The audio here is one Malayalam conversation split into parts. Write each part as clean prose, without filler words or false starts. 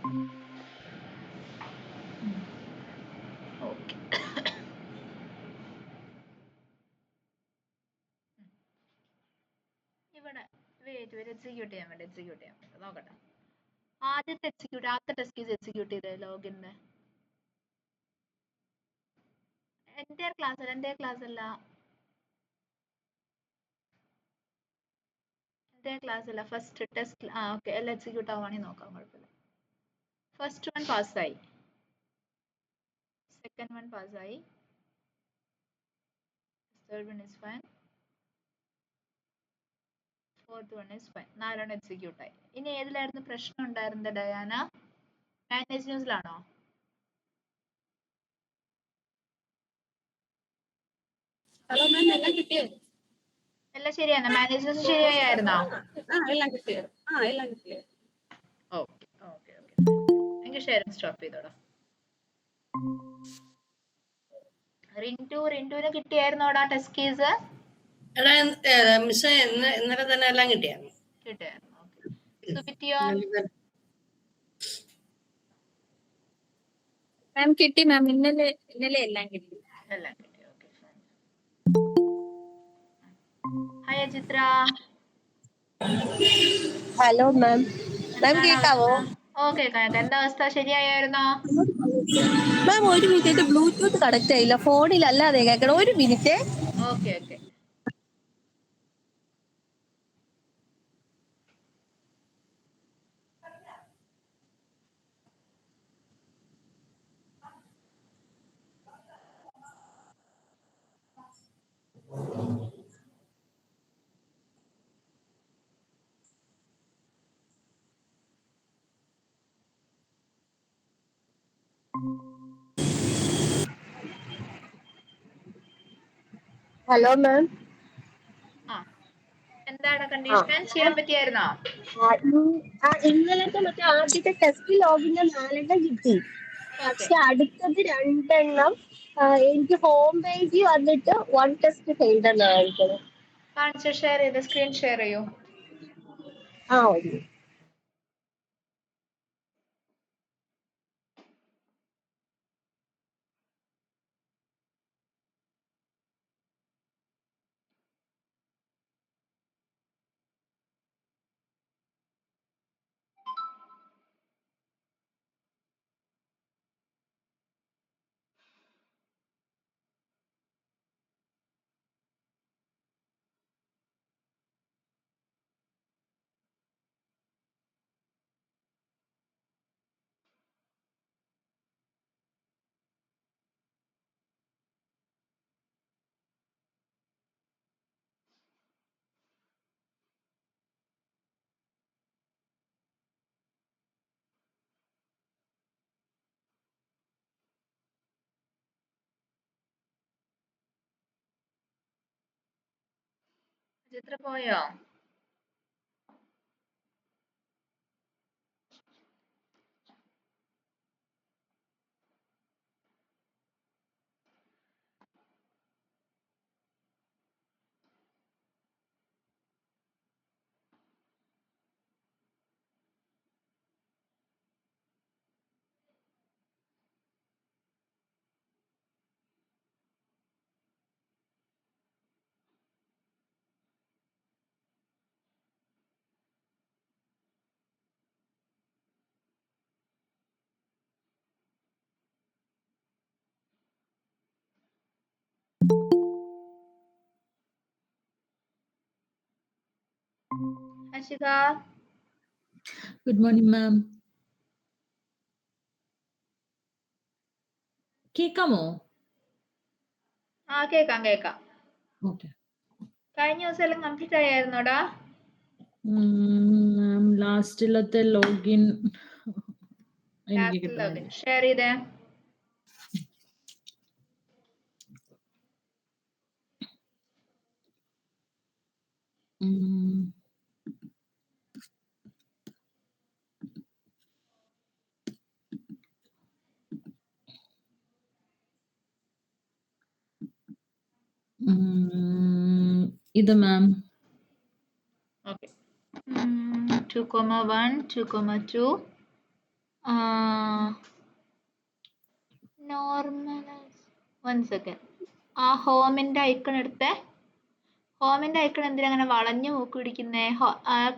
ഓക്കെ. ഇവിടെ എക്സിക്യൂട്ട് ചെയ്യാൻ വേണ്ടി നോക്കട്ടെ. ആദ്യത്തെ ടെസ്റ്റ് കേസ് എക്സിക്യൂട്ട് ചെയ്തേ ലോഗിന്. എൻ്റെ ക്ലാസ് അല്ല ഫസ്റ്റ് ടെസ്റ്റ്. ഓക്കെ, എല്ലാം എക്സിക്യൂട്ട് ആവുകയാണെങ്കിൽ നോക്കാം, കുഴപ്പമില്ല. ഫസ്റ്റ് വൺ പാസ്സായി, സെക്കൻഡ് വൺ പാസ്സായി, third one is fine, fourth one is fine. 4 execute ആയി. ഇനി ഏതിലായിരുന്നു പ്രശ്നം ഉണ്ടായിരുന്നത് ഡയാന? മാനേജ് ന്യൂസിലാണോ? ഹലോ മാം, എല്ലാം കിട്ടിയോ? എല്ലാം ശരിയാണോ? മാനേജ് ന്യൂസ് ശരിയായിരുന്നോ? എല്ലാം കിട്ടിയോ? എല്ലാം കിട്ടിയോ? ഓക്കെ ഓക്കെ ഓക്കെ, എനിക്ക് ഷെയറിംഗ് സ്റ്റോപ്പ് ചെയ്തോടാ. റിന്റുവിന് കിട്ടിയായിരുന്നോടാ ടെസ്റ്റ് കേസ്? മിസ് ഇന്നലെ തന്നെ എല്ലാം കിട്ടിയായിരുന്നു. കിട്ടിയായിരുന്നു. ഓക്കെ. സുബിറ്റിയോ? മാം കിട്ടി മാം, ഇന്നലെ എല്ലാം കിട്ടി. എല്ലാം കിട്ടി. Okay. Hi Chitra. Hello ma'am. Ma'am കേൾക്കാവോ? ഓക്കെ, എന്താ അവസ്ഥ? ശരിയായിരുന്നോ? മാം ഒരു മിനിറ്റ്, ബ്ലൂടൂത്ത് കണക്ട് ആയില്ല, ഫോണിൽ അല്ലാതെ കേൾക്കണം. ഒരു minute. Okay okay. Hello ma'am. എന്താണ് കണ്ടീഷൻ? ചെയ്യാൻ പറ്റിയായിരുന്നോ? ഇന്നലത്തെ മറ്റേ ആദ്യത്തെ ടെസ്റ്റ് ലോഗിന്റെ 4 കിട്ടി, പക്ഷെ അടുത്തത് 2 എനിക്ക് ഹോം പേജ് വന്നിട്ട് 1 ടെസ്റ്റ് ഫെയിൽഡ് എന്നാണ് കാണിക്കുന്നത്. കാണിച്ച് ഷെയർ ചെയ്ത് സ്ക്രീൻ ഷെയർ ചെയ്യൂ. ഒരു ചിത്ര പോയോ? അശിക. Good morning ma'am. കേൾക്കാമോ? കേക്കാം. ഓക്കെ. കഴിഞ്ഞ ദിവസം എല്ലാം കംപ്ലീറ്റ് ആയിരുന്നോടാ? ലാസ്റ്റിലത്തെ ലോഗിൻ എനിക്ക് കിട്ടുന്നില്ല. ഷെയർ ചെയ്തേ. ഇത് മാം. ഓക്കെ. 2,1 2,2 normal 1 second. ആ ഹോമിന്റെ ഐക്കൺ എടുത്തേ. ഹോമിന്റെ ഐക്കൺ എന്തിനാ അങ്ങനെ വളഞ്ഞു മൂക്ക് പിടിക്കുന്നേ?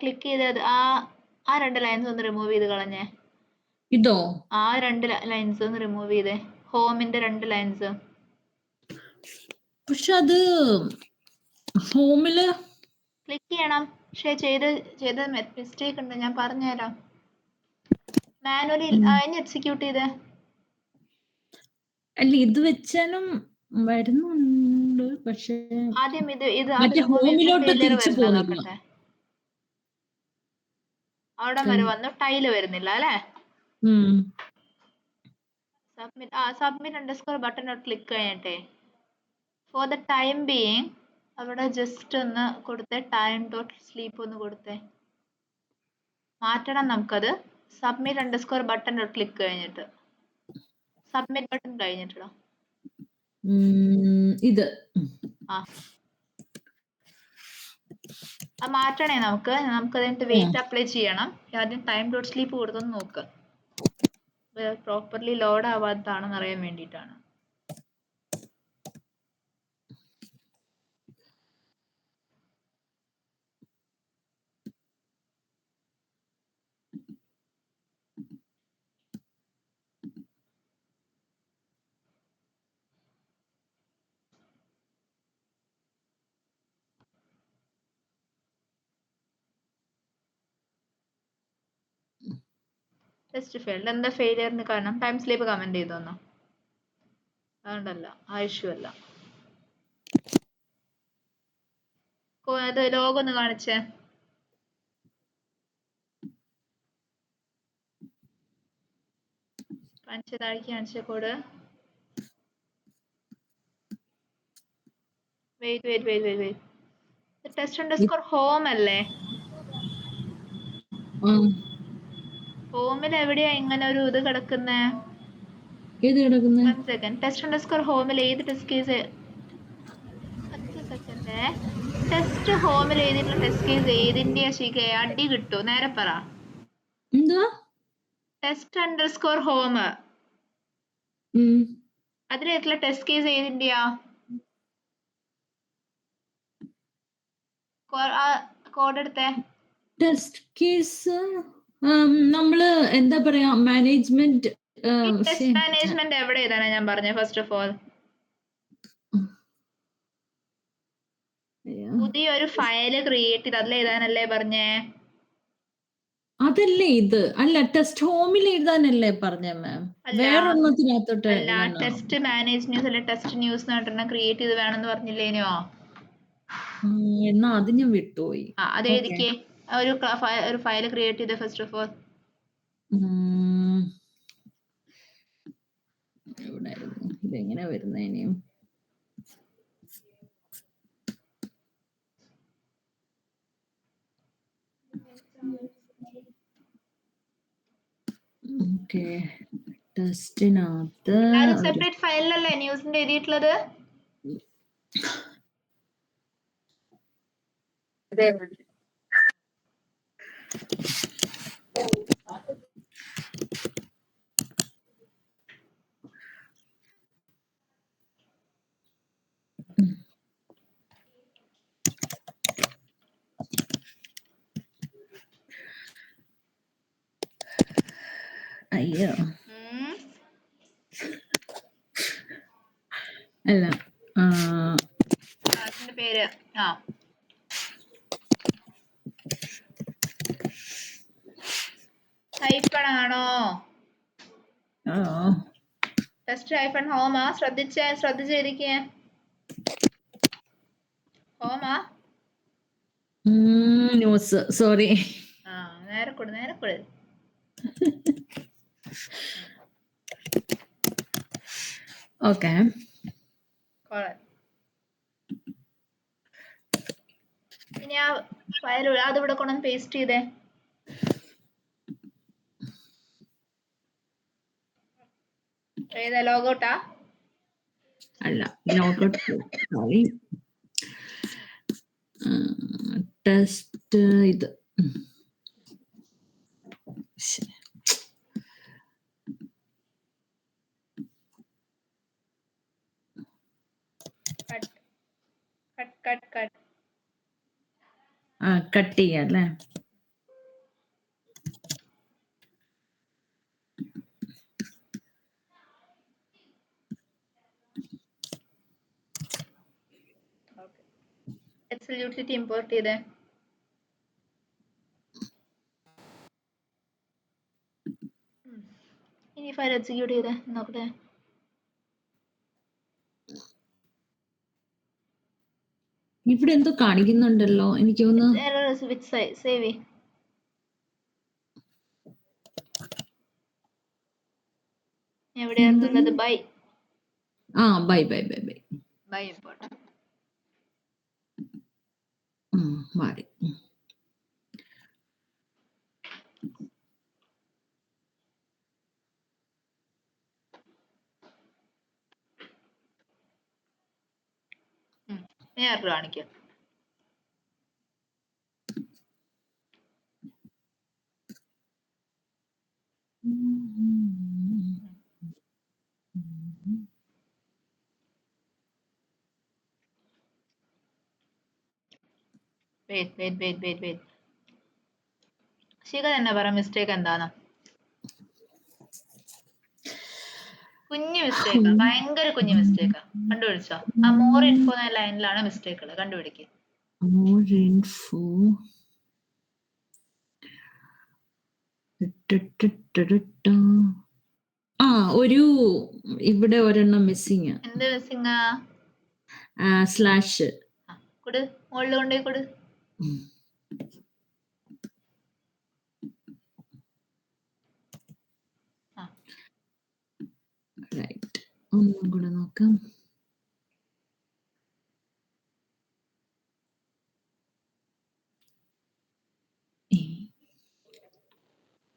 ക്ലിക്ക് ചെയ്തത് ആ 2 ലൈൻസ് ഒന്ന് റിമൂവ് ചെയ്ത് കളഞ്ഞേ. ഇതോ? ആ 2 ലൈൻസ് ഒന്ന് റിമൂവ് ചെയ്തേ. ഹോമിന്റെ 2 ലൈൻസ്. പക്ഷെ അത് ഹോമില് ക്ലിക്ക് ചെയ്യണം. പക്ഷെ ചെയ്ത മിസ്റ്റേക്ക് ഉണ്ട്, ഞാൻ പറഞ്ഞുതരാം. മാനുവലി അതിന് എക്സിക്യൂട്ട് ചെയ്തേ. അല്ല, ഇത് വെച്ചാലും വരുന്നുണ്ട്. പക്ഷെ ആദ്യം ഇത് മറ്റേ ഹോമിലോട്ട് തിരിച്ചു പോകുന്നില്ല. നോക്കട്ടെ. അവിടെ വരെ വന്നു, ടൈല് വരുന്നില്ല അല്ലേ? സബ്മിറ്റ് അണ്ടർസ്കോർ ബട്ടൺ ക്ലിക്ക് കഴിഞ്ഞിട്ടെ ഫോർ ദ ടൈം ബീയിങ് അവിടെ ജസ്റ്റ് ഒന്ന് കൊടുത്തേ. ടൈം ഡോട്ട് സ്ലീപ്പ് ഒന്ന് കൊടുത്തേ. മാറ്റണം നമുക്കത്. സബ്മിറ്റ് അണ്ടർസ്കോർ ബട്ടൺ ക്ലിക്ക് കഴിഞ്ഞിട്ട് സബ്മിറ്റ് ബട്ടൺ കഴിഞ്ഞിട്ടോ ഇത് മാറ്റണേ നമുക്ക് അതിന്റെ വെയിറ്റ് അപ്ലൈ ചെയ്യണം. ആദ്യം ടൈം ഡോട്ട് സ്ലീപ്പ് കൊടുത്തൊന്ന് നോക്ക്. പ്രോപ്പർലി ലോഡ് ആവാത്തതാണെന്ന് അറിയാൻ വേണ്ടിയിട്ടാണ്. Test failed. എന്താ ഫെയിലിയറിന് കാരണം? ടൈം സ്ലീപ്പ് കമന്റ് ചെയ്തോന്നോ? അതുകൊണ്ടല്ല, ആ ഇഷ്യൂ അല്ല. അത് ലോഗോ ഒന്ന് കാണിച്ചേ. കാണിച്ച code. Wait. Test underscore home അല്ലേ? ഹോമിൽ എവിടെയാ ഇങ്ങനെ ഒരു ഇത് കിടക്കുന്നേ? ഏത് കിടക്കുന്നേ? 1 സെക്കൻഡ്. ടെസ്റ്റ് അണ്ടർസ്കോർ ഹോമിൽ ഏത് ടെസ്റ്റ് കേസ്? 10 സെക്കൻഡ്. ടെസ്റ്റ് ഹോമിൽ എഴുതിയിട്ടുള്ള ടെസ്റ്റ് കേസ് ഏതിന്റെയാ ശിഖ? അടി കിട്ടൂ, നേരെ പറ. എന്താ ടെസ്റ്റ് അണ്ടർസ്കോർ ഹോം അതിലായിട്ടുള്ള ടെസ്റ്റ് കേസ് ഏതിന്റെയാ? കോഡ് എടുത്തേ. ടെസ്റ്റ് കേസ് നമ്മള് എന്താ പറയാ, മാനേജ്മെന്റ്. ടെസ്റ്റ് മാനേജ്മെന്റ് എവിടെ ഏതാണ് ഞാൻ പറഞ്ഞത്? ഫസ്റ്റ് ഓഫ് ഓൾ പുതിയൊരു ഫയല് ക്രിയേറ്റ് ചെയ്ത് അതിൽ എഴുതാനല്ലേ പറഞ്ഞേ? അതല്ലേ ഇത്? അല്ല, ടെസ്റ്റ് ഹോമിൽ എഴുതാനല്ലേ പറഞ്ഞ മാം? വേറൊന്നത്തിനകത്തോട്ട് ടെസ്റ്റ് മാനേജ് ന്യൂസ് അല്ലെ ടെസ്റ്റ് ന്യൂസ് ക്രിയേറ്റ് ചെയ്ത് വേണമെന്ന് പറഞ്ഞില്ലേനോ? എന്നാ അത് ഞാൻ വിട്ടുപോയി. അത് എഴുതിക്കേ. ഒരു ഫയൽ ക്രിയേറ്റ് ചെയ്ത് ഫസ്റ്റ് ഓഫ് ഓൾ. എവിടായിരുന്നു ഇതെങ്ങനെ വരുന്നേനെയും? ഓക്കെ, ടെസ്റ്റിനകത്ത് സെപ്പറേറ്റ് ഫയലിലല്ലേ ന്യൂസിന്റെ എഴുതിയിട്ടുള്ളത്? അയ്യോ, അല്ല, അതിന്റെ പേര് ഹൈഫൺ ആണോ? ടെസ്റ്റ് ഹൈഫൺ ഹോമാ? ശ്രദ്ധിച്ചിരിക്കേ. ഹോമാ ന്യൂസ്. സോറി. നേരെ കൊടു. ഓക്കെ, ഇനി ആ ഫയൽ അതിവിടെ കൊണ്ടൊന്ന് പേസ്റ്റ് ചെയ്തേ. ഏതാ? ലോഗൗട്ടാ? അല്ല, ലോഗൗട്ട്. സോറി. ടെസ്റ്റ് ഇത് കട്ട് ചെയ്യാം അല്ലേ? എക്സൽ യൂട്ടിലിറ്റി ഇമ്പോർട്ട് ചെയ്തേ. ഇനി ഫയൽ എക്സിക്യൂട്ട് ചെയ്തേ നോക്കട്ടെ. ഇവിടെ എന്തോ കാണിക്കുന്നുണ്ടല്ലോ, എനിക്ക് തോന്നുന്നു. സേവ് എവിടെയായിരുന്നുള്ളത്? Bye bye bye bye bye bye import. മാറി. ഞാൻ കാണിക്കാം. വെയിറ്റ്. ശിഖ തന്നെ പറ മിസ്റ്റേക്ക് എന്താന്ന്. കുഞ്ഞു മിസ്റ്റേക്കാ, ഭയങ്കര കുഞ്ഞു മിസ്റ്റേക്കാ. കണ്ടുപിടിച്ചോ? ആ മോർ ഇൻഫോ എന്ന ലൈനിലാണ് മിസ്റ്റേക്കുകൾ. കണ്ടുപിടിക്കുക. More info. ഒരു ഇവിടെ ഒരെണ്ണം മിസ്സിങ്. എന്ത് മിസ്സിങ്? സ്ലാഷ്. കൊടു, മുകളിൽ കൊണ്ടുപോയി കൊടു. റൈറ്റ്, ഒന്നും കൂടെ നോക്കാം.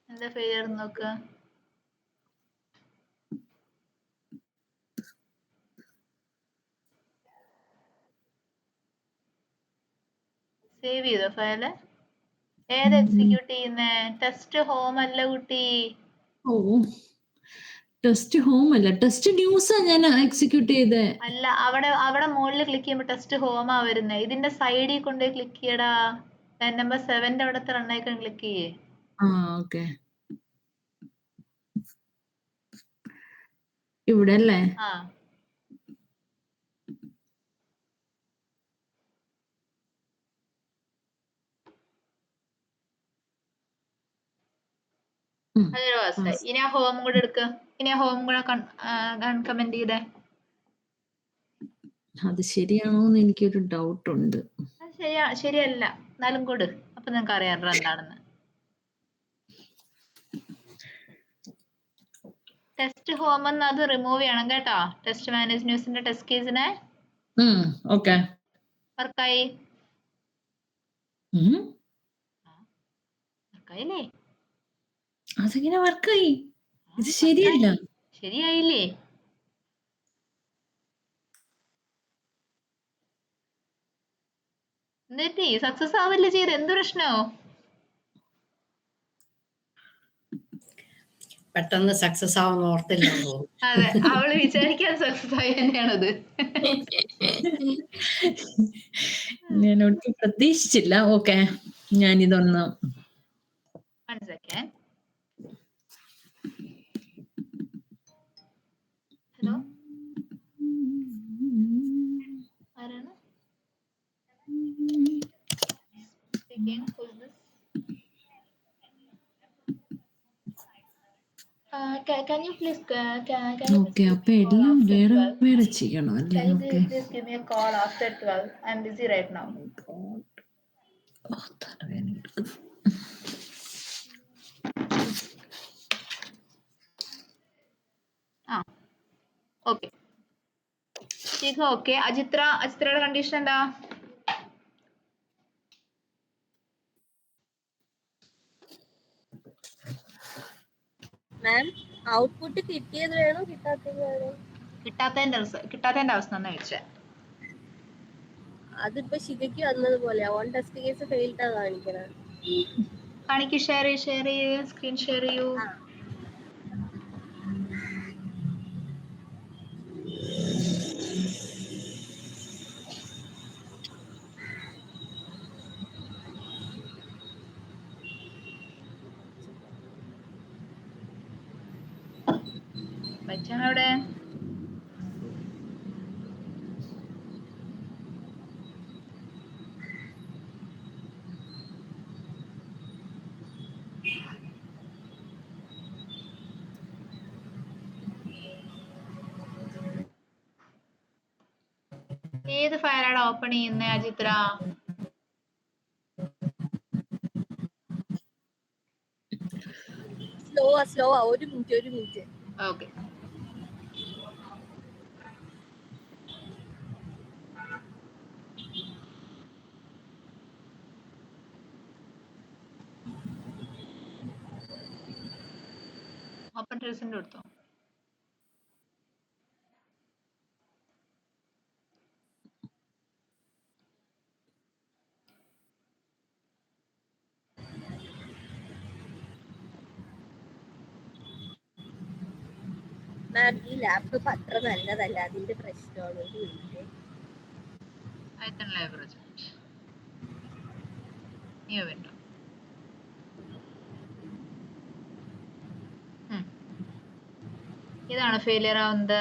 എന്താ ഫെയിലിയർ നോക്കുക. സേവ് ചെയ്തോ ഫയല്? ഏത് എക്സിക്യൂട്ട് ചെയ്യുന്നേ? ടെസ്റ്റ് ഹോം അല്ല കുട്ടി. ടെസ്റ്റ് ഹോം അല്ല, ടെസ്റ്റ് ന്യൂസാ ഞാൻ എക്സിക്യൂട്ട് ചെയ്തേ. അല്ല, അവിടെ മുകളിൽ ക്ലിക്ക് ചെയ്യുമ്പോൾ ടെസ്റ്റ് ഹോമാ വരുന്നേ. ഇതിന്റെ സൈഡിൽ കൊണ്ടുപോയി ക്ലിക്ക് ചെയ്യടാ. ലൈൻ നമ്പർ 7 അവിടത്തെ റൺ ഐക്കൺ ക്ലിക്ക് ചെയ്യേ. ഓക്കെ, ഇവിടെ അല്ലേ? അതൊരു വാസായി. ഇനി ആ ഹോം കൂടെ എടുക്ക. ഇനി ആ ഹോം കൂടെ കമന്റ് ചെയ്തേ. അത് ശരിയാണോന്ന് എനിക്കൊരു ഡൗട്ട് ഉണ്ട്. ശരിയല്ല, എന്നാലും കൊടു. അപ്പൊ നിങ്ങക്ക് അറിയാമല്ലോ എന്താണെന്ന്. ടെസ്റ്റ് ഹോം എന്ന് അത് റിമൂവ് ചെയ്യണം കേട്ടോ. ടെസ്റ്റ് മാനേജ് ന്യൂസിന്റെ ടെസ്റ്റ് കേസിനെ. ഓക്കെ, വർക്കായി. വർക്കായില്ലേ? അതെങ്ങനെ വർക്കായി? ഇത് ശരിയല്ല. ശരിയായില്ലേ? എന്നിട്ട് സക്സസ് ആവില്ല ചെയ്ത്. എന്ത് പ്രശ്നോ? പെട്ടെന്ന് സക്സസ് ആവുന്ന ഓർത്തില്ല. അതെ, അവള് വിചാരിക്കാൻ സക്സസ് ആയി തന്നെയാണത്. ഞാൻ ഒട്ടും പ്രതീക്ഷിച്ചില്ല. ഓക്കെ, ഞാനിതൊന്ന്. 1 second. ഹലോ, ആരാണ് speaking? Can you please okay, അപ്പൊ എല്ലാം വേറെ വേറെ ചെയ്യണം അല്ലേ? Okay, please give me a call after 12. I'm busy right now. Okay, Shikha okay. അജിത്രയുടെ കണ്ടീഷൻ എന്താ? മാം, ഔട്ട്പുട്ട് കിട്ടിയത് വേണോ കിട്ടാത്തത് വേണോ? കിട്ടാത്തതിന്റെ അവസ്ഥ എന്നാ വെച്ചേ. അതിപ്പോ ശിഖയ്ക്ക് വന്നതുപോലെ ഓൺ ടെസ്റ്റ് കേസ് ഫെയിൽഡാ കാണിക്കണം. കാണിക്ക്. ഷെയർ ചെയ്യൂ, സ്ക്രീൻ ഷെയർ ചെയ്യൂ. ബച്ചാൻ അവിടെ ഏത് ഫയലാണ് ഓപ്പൺ ചെയ്യുന്നേ അജിത്ര? സ്ലോ ഒരു മിനിറ്റ്. ഓക്കെ. ഓപ്പൺ ട്രേസിന്റെ എടുത്തോ. മാം ഈ ലാപ്ടോപ്പ് അത്ര നല്ലതല്ല, അതിന്റെ പ്രശ്നമാണ്. ഒരു minute. Python live project. New window. ഇതാണ് ഫെയിലിയർ ആവുന്നത്.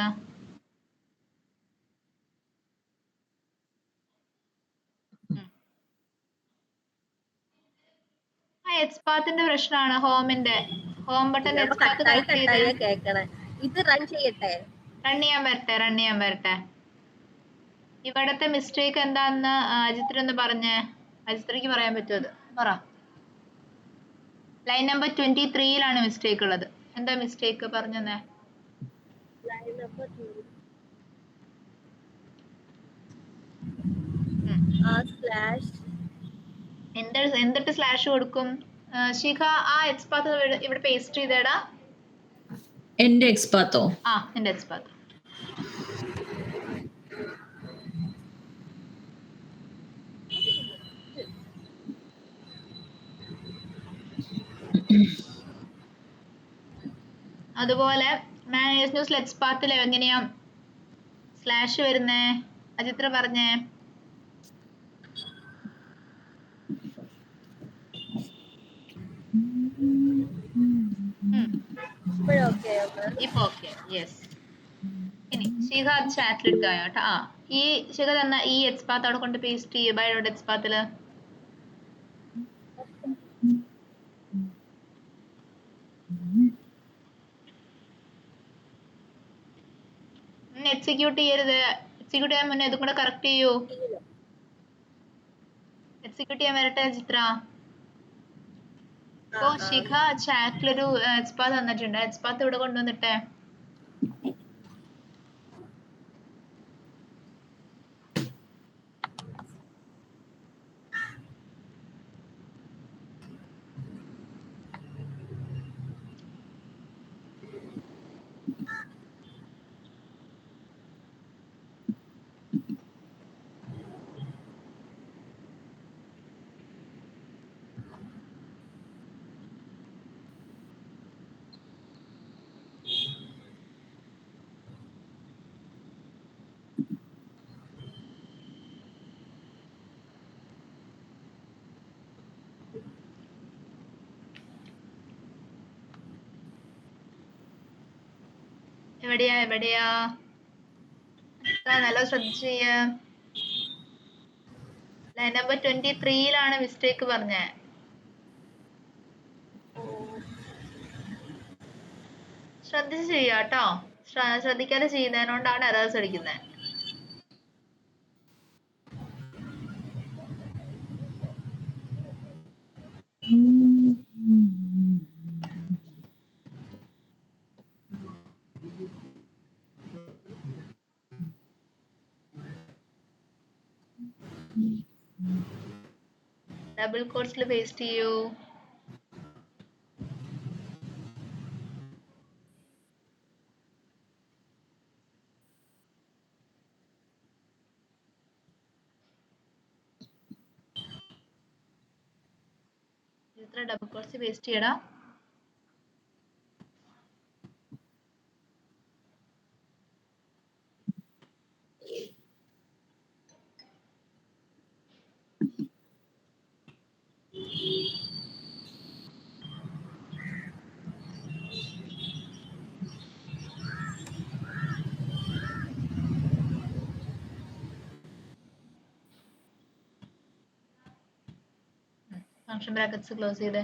എക്സ്പാത്തിന്റെ പ്രശ്നമാണ്. ഹോം ബട്ടൺ കേക്കണേ. ഇത് റൺ ചെയ്യട്ടെ? റൺ ചെയ്യാൻ വരട്ടെ. ഇവിടത്തെ മിസ്റ്റേക്ക് എന്താന്ന് അജിത്ര ഒന്ന് പറഞ്ഞേ. അജിത്രയ്ക്ക് പറയാൻ പറ്റുമോ? അത് പറ. ലൈൻ നമ്പർ 23 മിസ്റ്റേക്ക് ഉള്ളത്. എന്താ മിസ്റ്റേക്ക് പറഞ്ഞേ? എന്തിട്ട് സ്ലാഷ് കൊടുക്കും? ശിഖ ആ എക്സ്പാത്ത് ഇവിടെ പേസ്റ്റ് ചെയ്തേടാ. എന്റെ എക്സ്പാത്തോ? എന്റെ എക്സ്പാത്ത്. അതുപോലെ മാനേജ് ന്യൂസ് എക്സ്പാത്തിൽ എങ്ങനെയാ സ്ലാഷ് വരുന്നേ? അജിത്ര പറഞ്ഞേ. ഇപ്പൊ ഓക്കെ. യെസ്. ഇനി ശിഖ ചാറ്റിലിട്ടായോ കേട്ടോ. ഈ ശിഖ തന്ന ഈ എക്സ്പാത്ത് അവിടെ കൊണ്ട് പേസ്റ്റ് ചെയ്യും. ബയോഡ് എക്സ്പാത്തില് എക്സിക്യൂട്ട് ചെയ്യരുത്. എക്സിക്യൂട്ട് ചെയ്യാൻ മുന്നേ ഇതും കൂടെ കറക്റ്റ് ചെയ്യൂ. എക്സിക്യൂട്ട് ചെയ്യാൻ വരട്ടെ ചിത്ര. ഇപ്പൊ ശിഖ ചാറ്റിലൊരു എക്സ്പാത്ത് തന്നിട്ടുണ്ട്. എക്സ്പാത്ത് ഇവിടെ കൊണ്ടുവന്നിട്ടെ. എവിടെയാ നല്ല ശ്രദ്ധിച്ച് ചെയ്യ. ലൈൻ നമ്പർ 23 മിസ്റ്റേക്ക് പറഞ്ഞേ. ശ്രദ്ധിച്ച് ചെയ്യാട്ടോ. ശ്രദ്ധിക്കാതെ ചെയ്യുന്നതിനോണ്ടാണ് എറേഴ്സ് അടിക്കുന്നത്. ഡബിൾ കോട്സിൽ പേസ്റ്റ് ചെയ്യൂ. ഇത്ര ഡബിൾ കോട്സ് പേസ്റ്റ് ചെയ്യടാ. ഫംഗ്ഷൻ ബ്രാക്കറ്റ്സ് ക്ലോസ് ചെയ്തേ.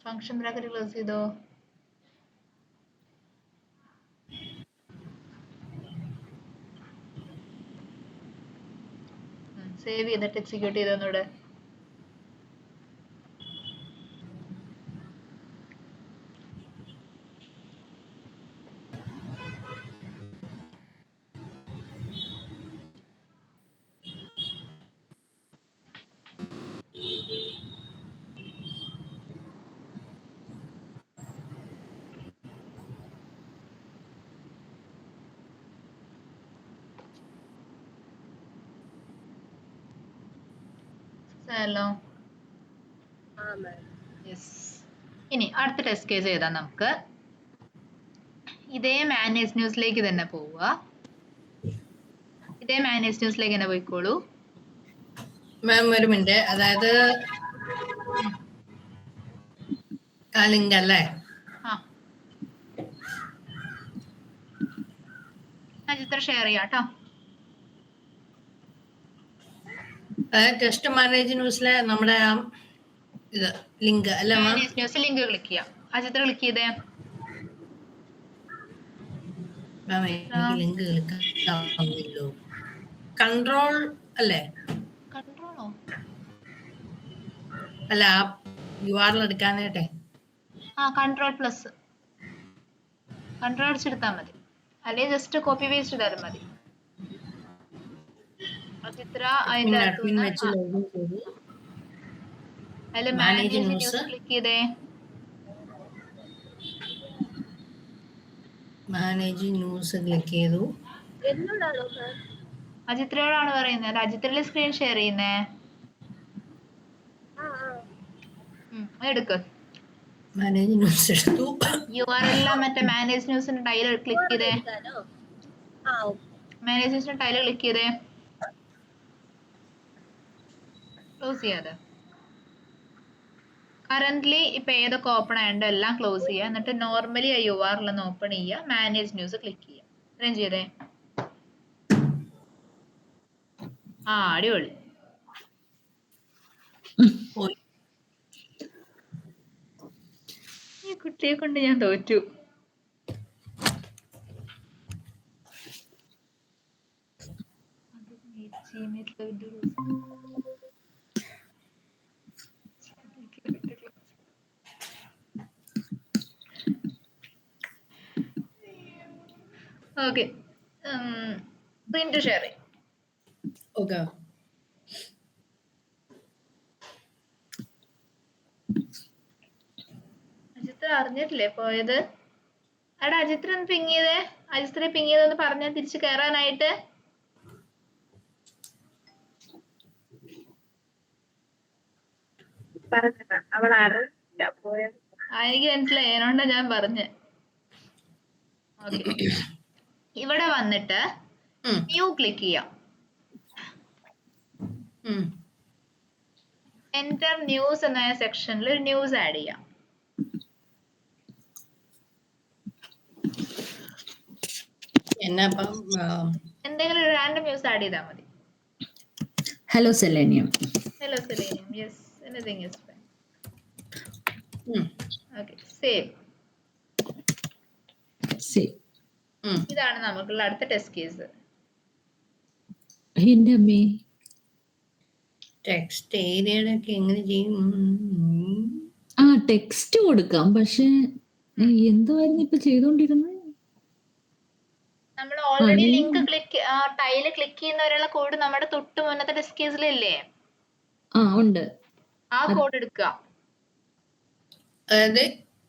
ഫംഗ്ഷൻ ബ്രാക്കറ്റ് ക്ലോസ് ചെയ്തോ. സേവ് ചെയ്തിട്ട് എക്സിക്യൂട്ട് ചെയ്തോന്നൂടെ. ഹലോ. യെസ്. ഇനി അടുത്ത ടെസ്റ്റ് കേസ് ചെയ്താൽ നമുക്ക് ഇതേ മാനേജ് ന്യൂസിലേക്ക് തന്നെ പോവുക. ഇതേ മാനേജ് ന്യൂസിലേക്ക് തന്നെ പോയിക്കോളൂ. മാം ഒരു മിനിറ്റ്, അതായത് ആ ലിങ്ക് അല്ലേ? ചിത്രം ഷെയർ ചെയ്യാം കേട്ടോ. അതായത് ടെസ്റ്റ് മാനേജ് ന്യൂസിലെ നമ്മുടെ ആ ഇത് ലിങ്ക് അല്ലേ മാം? മാനേജ് ന്യൂസ് ലിങ്ക് ക്ലിക്ക് ചെയ്യാം. ആ ചിത്രം ക്ലിക്ക് ചെയ്തേ. മാം എനിക്ക് ലിങ്ക് ക്ലിക്കാവുന്നില്ലോ. കൺട്രോൾ അല്ലേ? കൺട്രോളോ? അല്ല, ആ URL എടുക്കാനായിട്ടെ. കൺട്രോൾ പ്ലസ് കൺട്രോൾ അടിച്ചെടുത്താൽ മതി, അല്ലെങ്കിൽ ജസ്റ്റ് കോപ്പി പേസ്റ്റ് ചെയ്താലും മതി. ചിത്ര അതിന്റെ അതിൽ മാനേജ് ന്യൂസ് ക്ലിക്ക് ചെയ്തേ. മാനേജ് ന്യൂസ് ക്ലിക്ക് ചെയ്തു. അജിത്രയോടാണ് പറയുന്നത്. അജിത്രയിലെ സ്ക്രീൻ ഷെയർ ചെയ്യുന്നേ. എടുക്ക്. മാനേജ് ന്യൂസ് എടുത്തു. URL മറ്റേ മാനേജ് ന്യൂസിന്റെ ടൈല് ക്ലിക്ക് ചെയ്തേ. മാനേജ് ന്യൂസിന്റെ ടൈല് ക്ലിക്ക് ചെയ്തേ. ക്ലോസ് ചെയ്യാതെ. കറന്റ്ലി ഇപ്പൊ ഏതൊക്കെ ഓപ്പൺ ആയതുണ്ടോ എല്ലാം ക്ലോസ് ചെയ്യുക. എന്നിട്ട് നോർമലി ആ URL ഒന്ന് ഓപ്പൺ ചെയ്യുക. മാനേജ് ന്യൂസ് ക്ലിക്ക് ചെയ്യുക. ഇത്രയും ചെയ്തേ. അടിപൊളി. ഈ കുട്ടിയെ കൊണ്ട് ഞാൻ തോറ്റു. ഓക്കെ, പ്രിന്റ് ഷെയർ ചെയ്യും. ഓക്കെ. അജിത്ര അറിഞ്ഞിട്ടില്ലേ പോയത്? എടാ അജിത്ര ഒന്ന് പിങ് ചെയ്തേ. അജിത്ര പിങ് ചെയ്തെന്ന് പറഞ്ഞാൽ തിരിച്ചു കയറാനായിട്ട്. എനിക്ക് മനസ്സിലായി, അതിനോണ്ടാ ഞാൻ പറഞ്ഞേ. ഓക്കെ, ഇവിടെ വന്നിട്ട് ന്യൂ ക്ലിക്ക് ചെയ്യാം. എന്റർ ന്യൂസ് എന്ന സെക്ഷനിൽ ഒരു ന്യൂസ് ആഡ് ചെയ്യാം. എന്തെങ്കിലും ഒരു റാൻഡം ന്യൂസ് ആഡ് ചെയ്താൽ മതി. Hello selenium. Hello selenium. Yes, anything is fine. Okay, save. ഇതാണ് നമുക്കുള്ള അടുത്ത ടെസ്റ്റ് കേസ്. ടെക്സ്റ്റ് ഏരിയയിലൊക്കെ എങ്ങനെ ചെയ്യും? ടെക്സ്റ്റ് കൊടുക്കാം, പക്ഷെ എന്തുവായിരുന്നു ഇപ്പൊ ചെയ്തോണ്ടിരുന്നത്? നമ്മൾ already link click tile click ചെയ്യുന്നവരുള്ള കോഡ് നമ്മുടെ തൊട്ട് മുന്നത്തെ ടെസ്റ്റ് കേസിലില്ലേ? ഉണ്ട്. ആ കോഡ് എടുക്കുക. അതായത്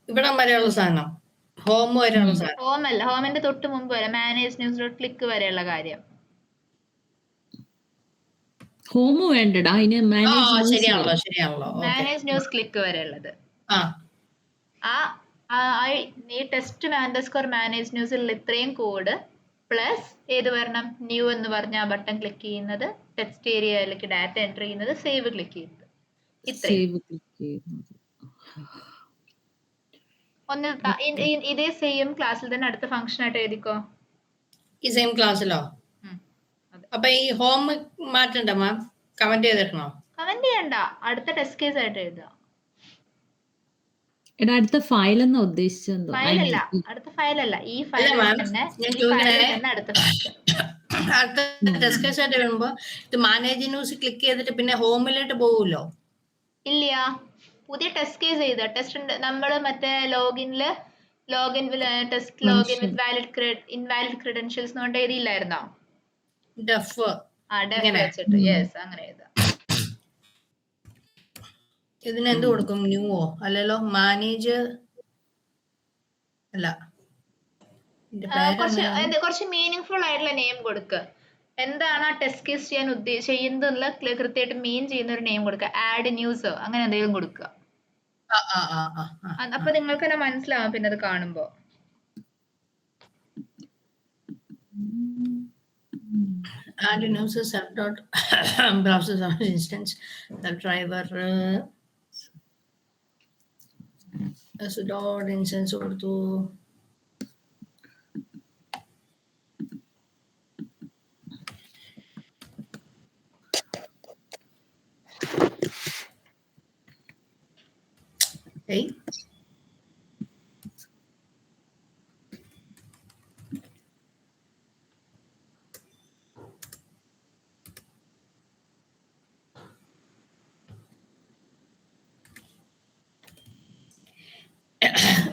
ഇവിടെ വരെയുള്ള സാധനം, ഹോം വരെയുള്ള സാധനം. ഹോം അല്ല, ഹോമിന്റെ തൊട്ട് മുമ്പ് വരെ മാനേജ് ന്യൂസ് ഡോട്ട് ക്ലിക്ക് വരെയുള്ള കാര്യം. ഹോം വേണ്ടടാ, അതിന് ശരിയാണല്ലോ. മാനേജ് ന്യൂസ് ക്ലിക്ക് വരെയുള്ളത്. ഈ ടെസ്റ്റ് അണ്ടർസ്കോർ മാനേജ് ന്യൂസിലുള്ള ഇത്രയും കോഡ് പ്ലസ് ഏത് വരണം? ന്യൂ എന്ന് പറഞ്ഞ ആ ബട്ടൺ ക്ലിക്ക് ചെയ്യുന്നത്, ടെക്സ്റ്റ് ഏരിയയിലേക്ക് ഡാറ്റ എൻ്റർ ചെയ്യുന്നത്, സേവ് ക്ലിക്ക് ചെയ്യുന്നത്. ഒന്ന് ഇതേ സെയിം ക്ലാസ്സിൽ തന്നെ അടുത്ത ഫംഗ്ഷൻ ആയിട്ട് എഴുതിക്കോ. ഈ സെയിം ക്ലാസ്സിലോ? അപ്പൊ ഈ ഹോം മാറ്റണ്ട മാം, കമന്റ് ചെയ്തിടണോ? കമന്റ് ചെയ്യണ്ട, അടുത്ത ടെസ്റ്റ് കേസ് ആയിട്ട് എഴുതുക. എടാ അടുത്ത ഫയൽ എന്നാ ഉദ്ദേശിച്ചെന്തോ? ഫയലല്ല, അടുത്ത ഫയലല്ല, ഈ ഫയലിൽ മാം, തന്നെ ഞാൻ ഈ ഫയലിൽ ചോദിക്കണേ, തന്നെ അടുത്ത ഫയൽ. അടുത്ത ടെസ്റ്റ് കേസ് ആയിട്ട് വരുമ്പോ ഇത് മാനേജ് ന്യൂസ് ക്ലിക്ക് ചെയ്തിട്ട് പിന്നെ ഹോമിലോട്ട് പോകുമല്ലോ? ഇല്ല, പുതിയ ടെസ്റ്റ് കേസ് ചെയ്ത ടെസ്റ്റ് നമ്മൾ മറ്റേ ലോഗിൻ ടെസ്റ്റ് ലോഗിൻ വിത്ത് ഇൻവാലിഡ് ക്രെഡൻഷ്യൽസ് കൊണ്ട് എഴുതിയില്ലായിരുന്നോ? ഡെഫ് ഡെഫ് വെച്ചിട്ട് യെസ് അങ്ങനെ എഴുതാം. ഇതിന് എന്ത് കൊടുക്കും? ന്യൂവോ? അല്ലല്ലോ, മാനേജ് അല്ല, കുറച്ച് മീനിങ് ഫുൾ ആയിട്ടുള്ള നെയിം കൊടുക്കുക. എന്താണ് ആ ടെസ്റ്റ് കേസ് ചെയ്യാൻ ചെയ്യുന്നതെന്നുള്ള കൃത്യമായിട്ട് മീൻ ചെയ്യുന്ന ഒരു നെയിം കൊടുക്കുക. ആഡ് ന്യൂസോ അങ്ങനെ എന്തെങ്കിലും കൊടുക്കുക. അപ്പൊ നിങ്ങൾക്ക് തന്നെ മനസ്സിലാവും പിന്നെ അത് കാണുമ്പോ. Add news self dot browser instance self driver dot instance കൊടുത്തു.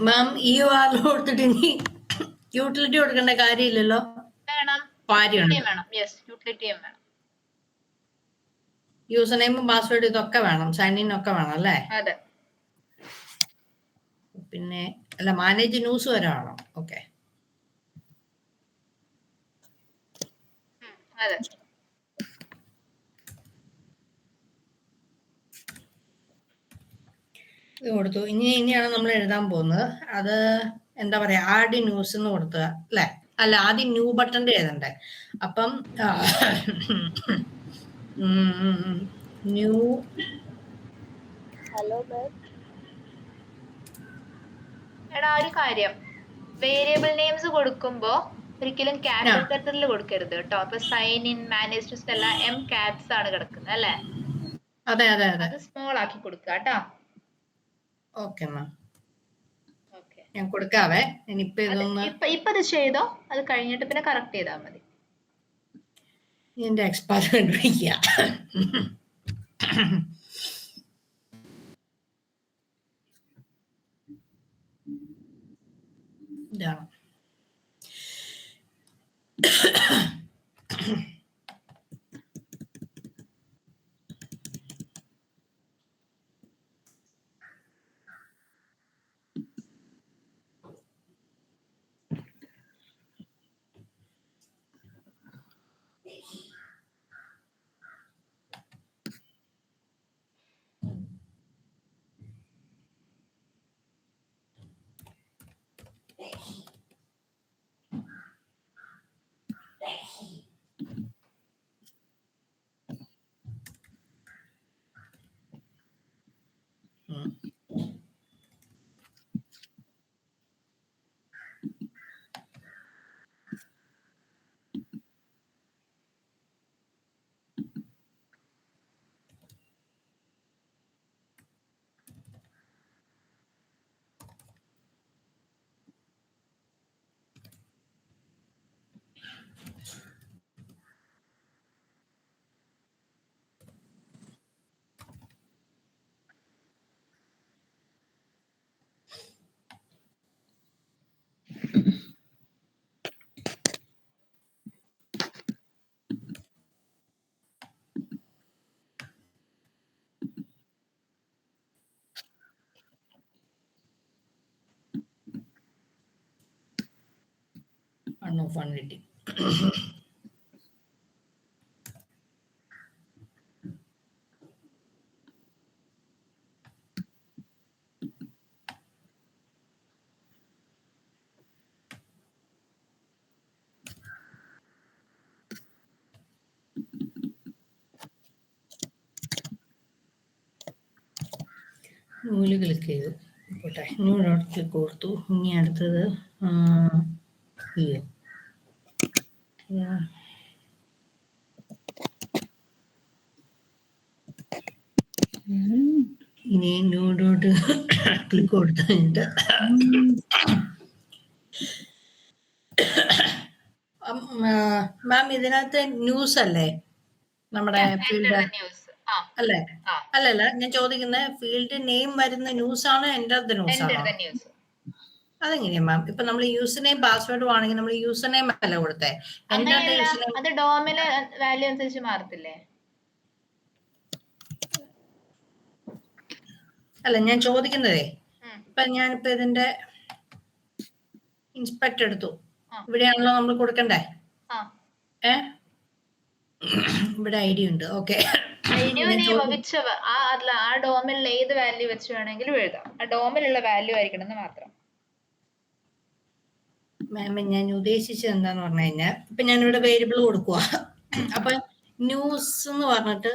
മാം ഈ URL കൊടുത്തിട്ട് ഇനി യൂട്ടിലിറ്റി കൊടുക്കേണ്ട കാര്യമില്ലല്ലോ? വേണം, യെസ് യൂട്ടിലിറ്റിയും വേണം. യൂസർ നെയിമും പാസ്വേഡ് ഇതൊക്കെ വേണം, സൈൻ ഇൻ ഒക്കെ വേണം അല്ലേ? അതെ. പിന്നെ അല്ല, മാനേജ് ന്യൂസ് വരെ വേണം. ഓക്കെ, അതെ. ഇത് കൊടുത്തു. ഇനിയാണ് നമ്മൾ എഴുതാൻ പോകുന്നത്. അത് എന്താ പറയാ, ആഡ് ന്യൂസ് എന്ന് കൊടുക്കുക അല്ലെ? അല്ല, ആദ്യം ന്യൂ ബട്ടന്റെ എഴുതണ്ടേ. അപ്പം ന്യൂ. Hello ma'am. എടാ ഒരു കാര്യം, വേരിയബിൾ നെയിംസ് കൊടുക്കുമ്പോ ഒരിക്കലും ക്യാപിറ്റലിൽ കൊടുക്കരുത് കേട്ടോ. അപ്പൊ സൈൻ ഇൻ, മാനേജ് ന്യൂസ് എല്ലാം എം കാപ്സ് ആണ് കിടക്കുന്നത് അല്ലേ? അതെ അതെ അതെ, അത് സ്മോൾ ആക്കി കൊടുക്കുക കേട്ടോ. ഓക്കെ മാം, ഞാൻ കൊടുക്കാവേ. ഇനിയിപ്പോ ഇതൊന്ന് ഇപ്പൊ ഇത് ചെയ്തോ, അത് കഴിഞ്ഞിട്ട് പിന്നെ കറക്റ്റ് ചെയ്താൽ മതി. എന്റെ എക്സ്പാർട്ട് കണ്ടുപിടിക്കുക. ഇതാണ്. ഓഫ് 180. നൂല് ക്ലിക്ക് ചെയ്തു പോട്ടെ. ന്യൂ ഡോട്ട് ക്ലിക്ക് കൊടുത്തു. ഇനി അടുത്തത് ഇനി ന്യൂഡോട്ട് ക്ലിക്ക് കൊടുത്തു കഴിഞ്ഞിട്ട് മാം ഇതിനകത്ത് ന്യൂസ് അല്ലേ നമ്മുടെ ഫീൽഡ് ന്യൂസ്. ആ അല്ലേ? ആ അല്ലല്ല, ഞാൻ ചോദിക്കുന്നത് ഫീൽഡ് നെയിം വരുന്ന ന്യൂസ് ആണോ എൻ്റർ ദ ന്യൂസ് എൻ്റർ ആണോ? The news. അതെങ്ങനെയാ മാം? ഇപ്പൊ നമ്മൾ യൂസർ നെയിം പാസ്വേഡും ആണെങ്കിൽ നമ്മൾ യൂസർ നെയിം അല്ല കൊടുത്തേ, എൻ്റർ ദ അങ്ങനെയല്ല, യൂസർ നെയിം. അത് ഡോമിന് വാല്യൂ അനുസരിച്ച് മാറത്തില്ലേ? അല്ല, ഞാൻ ചോദിക്കുന്നതേ, ഉം. ഇപ്പൊ ഞാനിപ്പോ ഇതിന്റെ ഇൻസ്പെക്ട് എടുത്തു, ആ. ഇവിടെയാണല്ലോ നമ്മൾ കൊടുക്കണ്ടേ? ആ ഏ ഇവിടെ ഐ ഡി ഉണ്ട്. ഓക്കെ, ഐഡിയോ നെയിം അല്ല, ആ ഡോമിലുള്ള ഏത് വാല്യൂ വെച്ച് വേണമെങ്കിലും എഴുതാം. ആ ഡോമിലുള്ള വാല്യൂ ആയിരിക്കണം എന്ന് മാത്രം. മാം ഞാൻ ഉദ്ദേശിച്ചത് എന്താന്ന് പറഞ്ഞു കഴിഞ്ഞാൽ, ഇപ്പൊ ഞാനിവിടെ വേരിയബിൾ കൊടുക്കുക, അപ്പൊ ന്യൂസ് എന്ന് പറഞ്ഞിട്ട്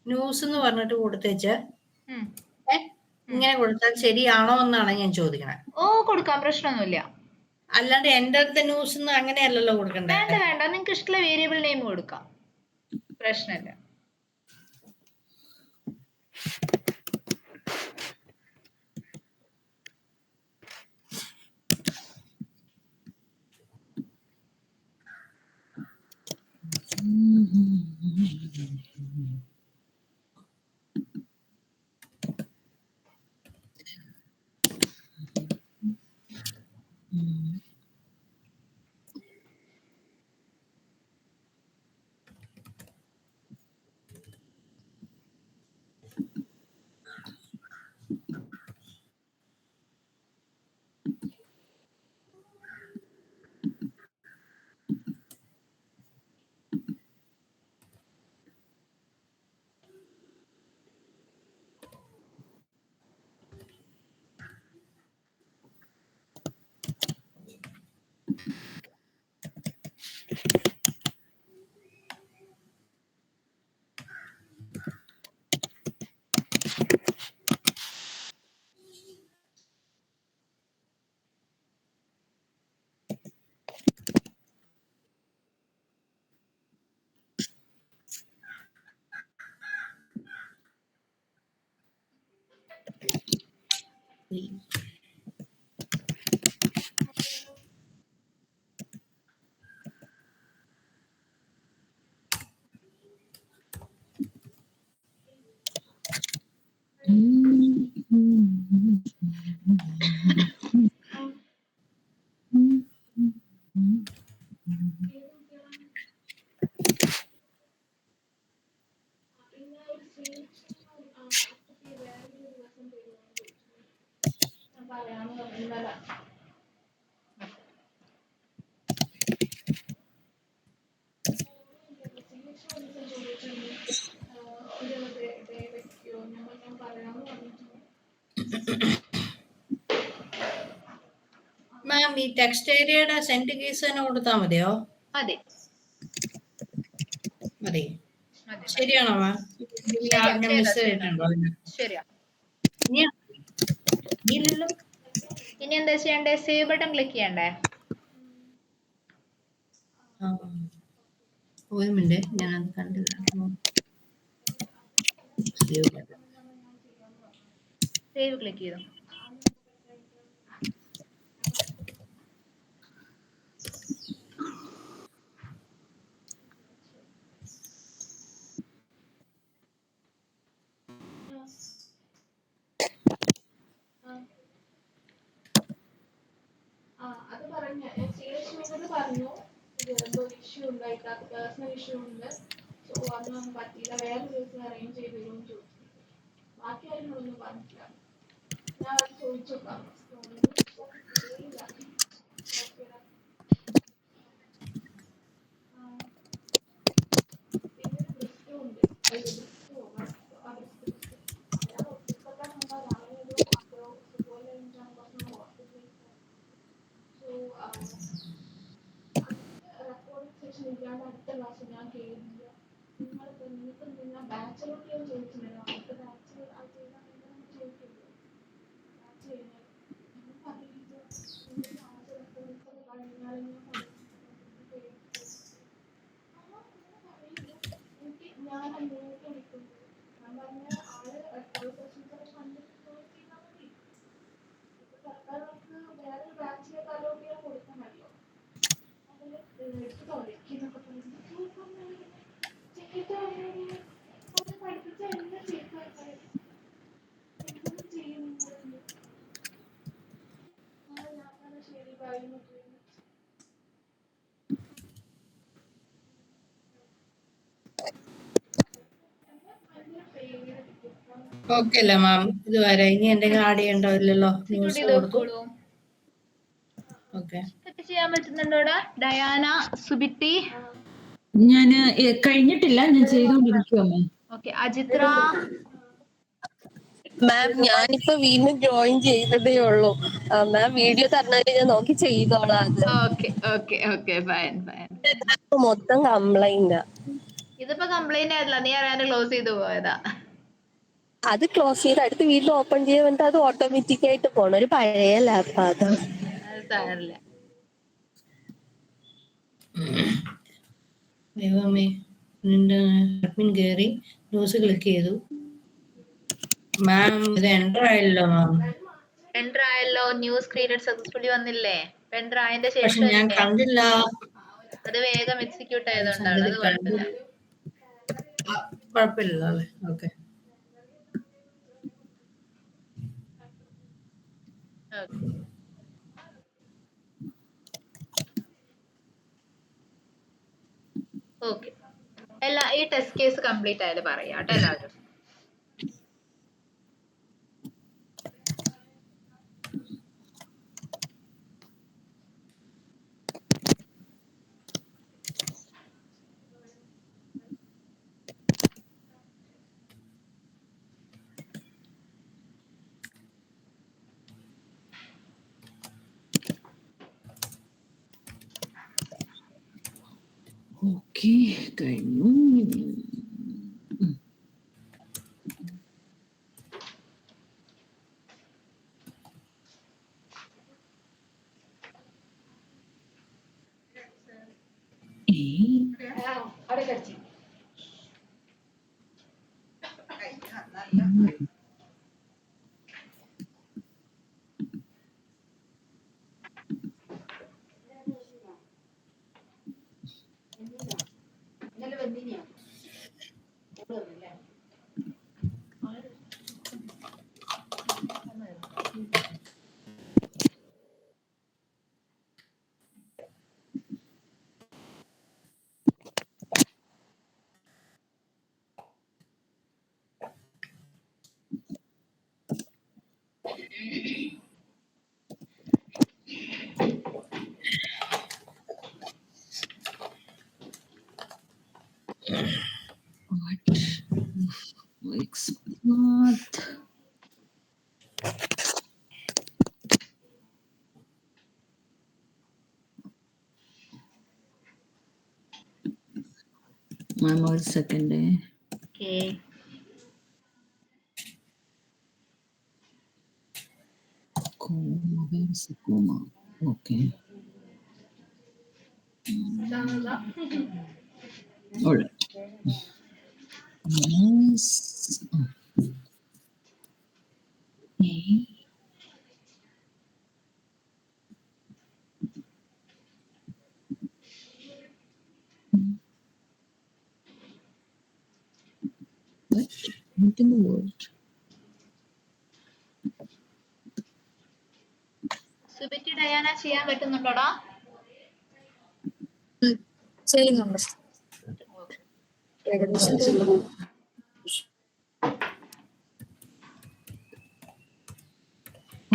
ന്യൂസ് എന്ന് പറഞ്ഞിട്ട് കൊടുത്തേച്ച് ഇങ്ങനെ കൊടുത്താൽ ശരിയാണോ എന്നാണ് ഞാൻ ചോദിക്കണത്. ഓ, കൊടുക്കാം, പ്രശ്നമൊന്നുമില്ല. അല്ലാണ്ട് എൻ്റർ ദ ന്യൂസ് എന്ന് അങ്ങനെയല്ലല്ലോ കൊടുക്കണ്ടേ? വേണ്ട വേണ്ട, നിങ്ങൾക്ക് ഇഷ്ടമുള്ള വേരിയബിൾ നെയിം കൊടുക്കാം, പ്രശ്നമില്ല. മാം ഈ ടെക്സ്റ്റ് ഏരിയയുടെ സെന്റ് കേസ് തന്നെ കൊടുത്താൽ മതിയോ? മതി മതി. മതി. ശരിയാണോ മാം? ഞാൻ മിസ് ചെയ്തിട്ടുണ്ടോ? ശരിയാ. ഇല്ലല്ലോ. ഇനി എന്താ ചെയ്യണ്ടേ? സേവ് ബട്ടൺ ക്ലിക്ക് ചെയ്യണ്ടേ? ഒരു മിനിറ്റ്, ഞാനത് കണ്ടില്ല. സേവ് ക്ലിക്ക് ചെയ്തു. അത് പറഞ്ഞു, പറഞ്ഞു എന്തോ ഇഷ്യൂ ഉണ്ടായിട്ട് പേഴ്സണൽ ഇഷ്യൂ ഉണ്ട്, സോ അതൊന്നും പറ്റിയില്ല, വേറെ ദിവസം അറേഞ്ച് ചെയ്ത് തരുമെന്ന് ചോദിച്ചു. ബാക്കി കാര്യങ്ങളൊന്നും പറഞ്ഞില്ല. ഞാൻ അത് ചോദിച്ചോക്കാം. പിന്നെ ഒരു ബ്രിസ്റ്റോ ഉണ്ട്, റെക്കോർഡിംഗ് സെഷൻ ഇല്ലാണ്ട് അടുത്ത ക്ലാസ് ഞാൻ കേൾക്കില്ല. നിങ്ങൾക്ക് ഞാൻ ബാച്ചിലോട്ട് ഞാൻ ചോദിച്ചിട്ടുണ്ടായിരുന്നു, അടുത്ത ബാച്ച് അത് ചെയ്താൽ ചോദിക്കില്ല. ബാച്ച് കഴിഞ്ഞാൽ പറയില്ല, റെക്കോർഡിങ്സ് കഴിഞ്ഞാൽ ഞാൻ പറയില്ല. എനിക്ക് ഞാൻ അങ്ങോട്ട് സർക്കാരിന് ആള് ക്വാളിഫിക്കേഷൻസ് കണ്ടിട്ട് ക്ലോസ് ചെയ്താൽ മതി. ഇപ്പൊ സർക്കാർ നമുക്ക് വേറൊരു ബാച്ചിലേക്ക് അലോട്ട് ചെയ്യാൻ കൊടുക്കണമല്ലോ. അതില് എടുത്ത് തൊലക്കുന്നൊക്കെ പറയുന്നത് പഠിപ്പിച്ച എല്ലാം ചെയ്യിക്കാൻ എന്തൊന്നും ചെയ്യും നിങ്ങൾ. ഞാൻ ശരി പറയുന്നു. ഓക്കെ അല്ലേ മാം? ഇതുവരെ ഇനി എന്തെങ്കിലും ആഡ് ചെയ്യണ്ടോ? ഇല്ലല്ലോ, ന്യൂസ് കൊടുത്തു. ഓക്കെ, ഇതൊക്കെ ചെയ്യാൻ പറ്റുന്നുണ്ടോടാ? ഡയാന, സുബിത്തി, ഞാന് കഴിഞ്ഞിട്ടില്ല, ഞാൻ ചെയ്തോണ്ടിരിക്കുവാ മാം. ഓക്കെ. അജിത്ര, മാം ഞാനിപ്പോ വീണ്ടും ജോയിൻ ചെയ്തതേ ഉള്ളൂ. മാം വീഡിയോ തരണേ ഞാൻ നോക്കി ചെയ്തോളാം. അത് okay okay okay, fine fine. മൊത്തം കംപ്ലൈന്റ്. ഇതിപ്പോ കംപ്ലൈന്റ് ആയിട്ടില്ല, നീ അറിയാണ്ട് ക്ലോസ് ചെയ്തു പോയതാ. അത് ക്ലോസ് ചെയ്ത് അടുത്ത് വീണ്ടും ഓപ്പൺ ചെയ്യാൻ വേണ്ടി അത് ഓട്ടോമാറ്റിക് ആയിട്ട് പോണം. ഒരു പഴയ ലാപ്പ് അത്. അത് സാരമില്ല. ദൈവമേ, നിന്റെ അഡ്മിൻ കയറി ന്യൂസ് ക്ലിക്ക് ചെയ്തു. മാം ഇത് എൻ്റർ ആയല്ലോ മാം. എൻ്റർ ആയല്ലോ, ന്യൂസ് ക്രിയേറ്റഡ് സക്സസ്ഫുള്ളി വന്നില്ലേ? എൻ്റർ ആയതിന്റെ പക്ഷെ ശേഷം ഞാൻ കണ്ടില്ല. അത് വേഗം എക്സിക്യൂട്ട് ആയതുകൊണ്ടാണ്. സംഗതി അത് കുഴപ്പമില്ല. കുഴപ്പമില്ല അല്ലേ? ഓക്കെ. ഓക്കെ, ഈ ടെസ്റ്റ് കേസ് കംപ്ലീറ്റ് ആയത് പറയാം കേട്ടോ എല്ലാവരും. ഓക്കെ, കഴിഞ്ഞു. Export. Ma'am, 1 second. Okay. Where is the comma? Okay. All right. Yes. Okay. What in the world? സുബിറ്റി, ഡയാന ചെയ്യാൻ പറ്റുന്നുണ്ടോടാ? ചെയ്യുന്നുണ്ട്.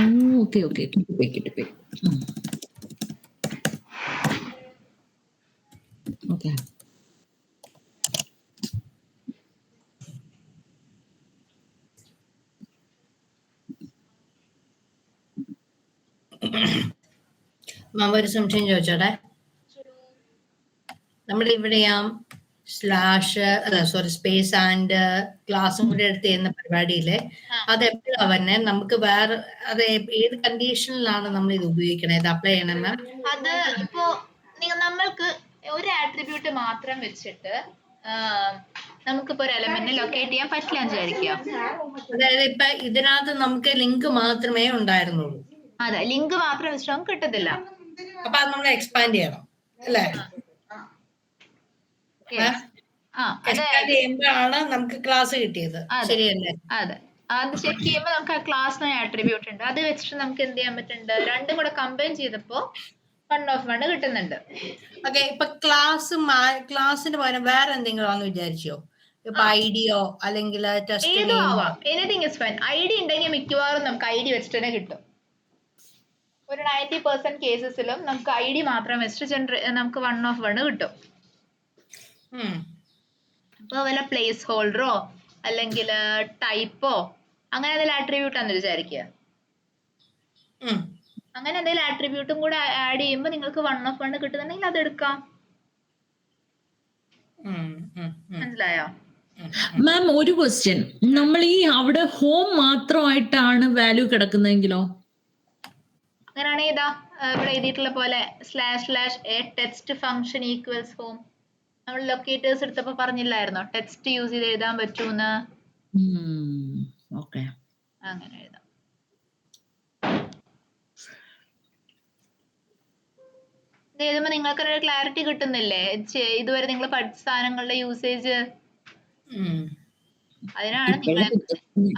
Oh, okay. Keep it. Okay. മാം ഒരു സംശയം ചോദിച്ചോട്ടെ? നമ്മുടെ ഇവിടെയാം സ്പേസ് ആൻഡ് ക്ലാസ്സും കൂടെ എടുത്ത് ചെയ്യുന്ന പരിപാടിയില് അത് എപ്പോഴാ വന്നെ? നമുക്ക് വേറെ അത് ഏത് കണ്ടീഷനിലാണ് നമ്മൾ ഇത് ഉപയോഗിക്കണത്? ഇത് അപ്ലൈ ചെയ്യണം മാം? അത് ഇപ്പോ നമ്മൾക്ക് ഒരു ആട്രിബ്യൂട്ട് മാത്രം വെച്ചിട്ട് നമുക്കിപ്പോ ഒരു എലമെന്റിനെ ലൊക്കേറ്റ് ചെയ്യാൻ പറ്റില്ല എന്ന് വിചാരിക്കുക. അതായത് ഇപ്പൊ ഇതിനകത്ത് നമുക്ക് ലിങ്ക് മാത്രമേ ഉണ്ടായിരുന്നുള്ളൂ. അതെ, ലിങ്ക് മാത്രം വെച്ചിട്ട് നമുക്ക് കിട്ടത്തില്ല. അപ്പൊ അത് നമ്മൾ എക്സ്പാൻഡ് ചെയ്യണം അല്ലേ? Yes. ആ എക്സ്പാൻഡ് ചെയ്യുമ്പോഴാണ് നമുക്ക് ക്ലാസ് കിട്ടിയത്. അതെ. ശരിയല്ലേ? അതെ, അത് ചെക്ക് ചെയ്യുമ്പോൾ നമുക്ക് ആ ക്ലാസ്സിന് ആട്രിബ്യൂട്ട് ഉണ്ട്. അത് വെച്ചിട്ട് നമുക്ക് എന്ത് ചെയ്യാൻ പറ്റുന്നുണ്ട്, രണ്ടും കൂടെ കമ്പൈൻ ചെയ്തപ്പോ 1 കിട്ടുന്നുണ്ട്. ഓക്കെ, ഇപ്പൊ ക്ലാസ്സിന് പകരം വേറെ എന്തെങ്കിലും ആണെന്ന് വിചാരിച്ചോ? ഇപ്പൊ ഐഡിയോ അല്ലെങ്കിൽ ടെസ്റ്റ് ഏതും ആവാം, anything is fine. I D ഉണ്ടെങ്കിൽ മിക്കവാറും നമുക്ക് ഐ ഡി വെച്ചിട്ട് തന്നെ കിട്ടും. ഒരു 90% കേസസിലും നമുക്ക് ഐ ഡി മാത്രം വെച്ചിട്ട് നമുക്ക് 1 കിട്ടും. ഇപ്പൊ വല്ല പ്ലേസ് ഹോൾഡറോ അല്ലെങ്കിൽ ടൈപ്പോ അങ്ങനെ എന്തെങ്കിലും ആട്രിബ്യൂട്ട് ആണെന്ന് വിചാരിക്കുക. അങ്ങനെ എന്തെങ്കിലും ആട്രിബ്യൂട്ടും കൂടെ ആഡ് ചെയ്യുമ്പോൾ നിങ്ങൾക്ക് 1 കിട്ടുന്നുണ്ടെങ്കിൽ അത് എടുക്കാം. മനസ്സിലായോ? മാം ഒരു ക്വസ്റ്റ്യൻ, നമ്മൾ ഈ അവിടെ ഹോം മാത്രമായിട്ടാണ് വാല്യൂ കിടക്കുന്നതെങ്കിലോ? അങ്ങനെയാണെങ്കിൽ ഇതാ ഇവിടെ എഴുതിയിട്ടുള്ള പോലെ // ടെക്സ്റ്റ് ഫംഗ്ഷൻ ഈക്വൽസ് ഹോം. നമ്മൾ ലൊക്കേറ്റേഴ്സ് എടുത്തപ്പോ പറഞ്ഞില്ലായിരുന്നോ ടെക്സ്റ്റ് യൂസ് ചെയ്ത് എഴുതാൻ പറ്റൂന്ന്? ഓക്കെ, അങ്ങനെ എഴുതാം. ഇത് എഴുതുമ്പോ നിങ്ങൾക്ക് ഒരു ക്ലാരിറ്റി കിട്ടുന്നില്ലേ? ഇതുവരെ നിങ്ങൾ പഠിച്ച സാധനങ്ങളുടെ യൂസേജ്.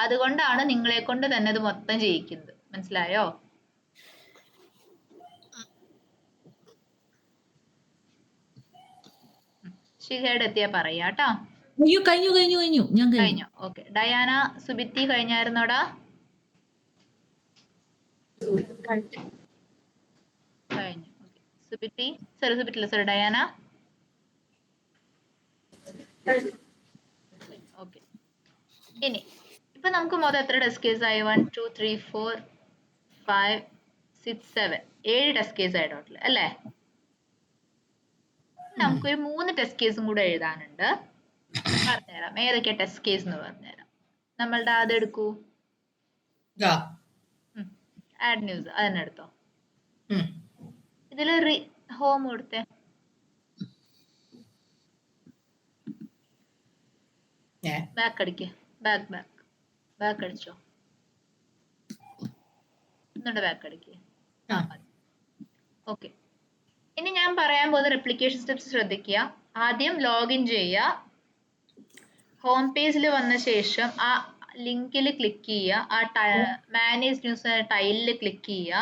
അതുകൊണ്ടാണ് നിങ്ങളെ കൊണ്ട് തന്നെ ഇത് മൊത്തം ചെയ്യിക്കുന്നത്. മനസ്സിലായോ? ശിഖയുടെ എത്തിയാ പറയാട്ടോ. അയ്യോ, കഴിഞ്ഞു ഞാൻ കഴിഞ്ഞു. ഓക്കെ, ഡയാന സുബിത്തി കഴിഞ്ഞായിരുന്നോടാ? കഴിഞ്ഞു. സുബിത്തി, സോറി ഡയാന. ഓക്കെ, ഇനി ഇപ്പൊ നമുക്ക് മൊത്തം എത്ര ടെസ്റ്റ് കേസ് ആയി? 1 2 3 4 5 6 7 7 ടെസ്റ്റ് കേസ് ആയി ടോട്ടൽ അല്ലേ? നമുക്കൊരു 3 ടെസ്റ്റ് കേസും കൂടെ എഴുതാനുണ്ട്. പറഞ്ഞുതരാം ഏതൊക്കെയാ ടെസ്റ്റ് കേസ് എന്ന് പറഞ്ഞുതരാം. നമ്മളുടെ അതെടുക്കൂ, ആഡ് ന്യൂസ് അതന്നെ എടുത്തോ. ഇതില് ഹോം കൊടുത്തേ. ബാക്ക് അടിക്ക്, ബാക്ക് അടിച്ചോ, എന്നിട്ട് ബാക്ക് അടിക്ക്. ഓക്കെ, ഇനി ഞാൻ പറയാൻ പോകുന്ന റെപ്ലിക്കേഷൻ സ്റ്റെപ്സ് ശ്രദ്ധിക്കുക. ആദ്യം ലോഗിൻ ചെയ്യുക. ഹോം പേജിൽ വന്ന ശേഷം ആ ലിങ്കിൽ ക്ലിക്ക് ചെയ്യുക. ആ മാനേജ് ന്യൂസ് ടൈലിൽ ക്ലിക്ക് ചെയ്യുക.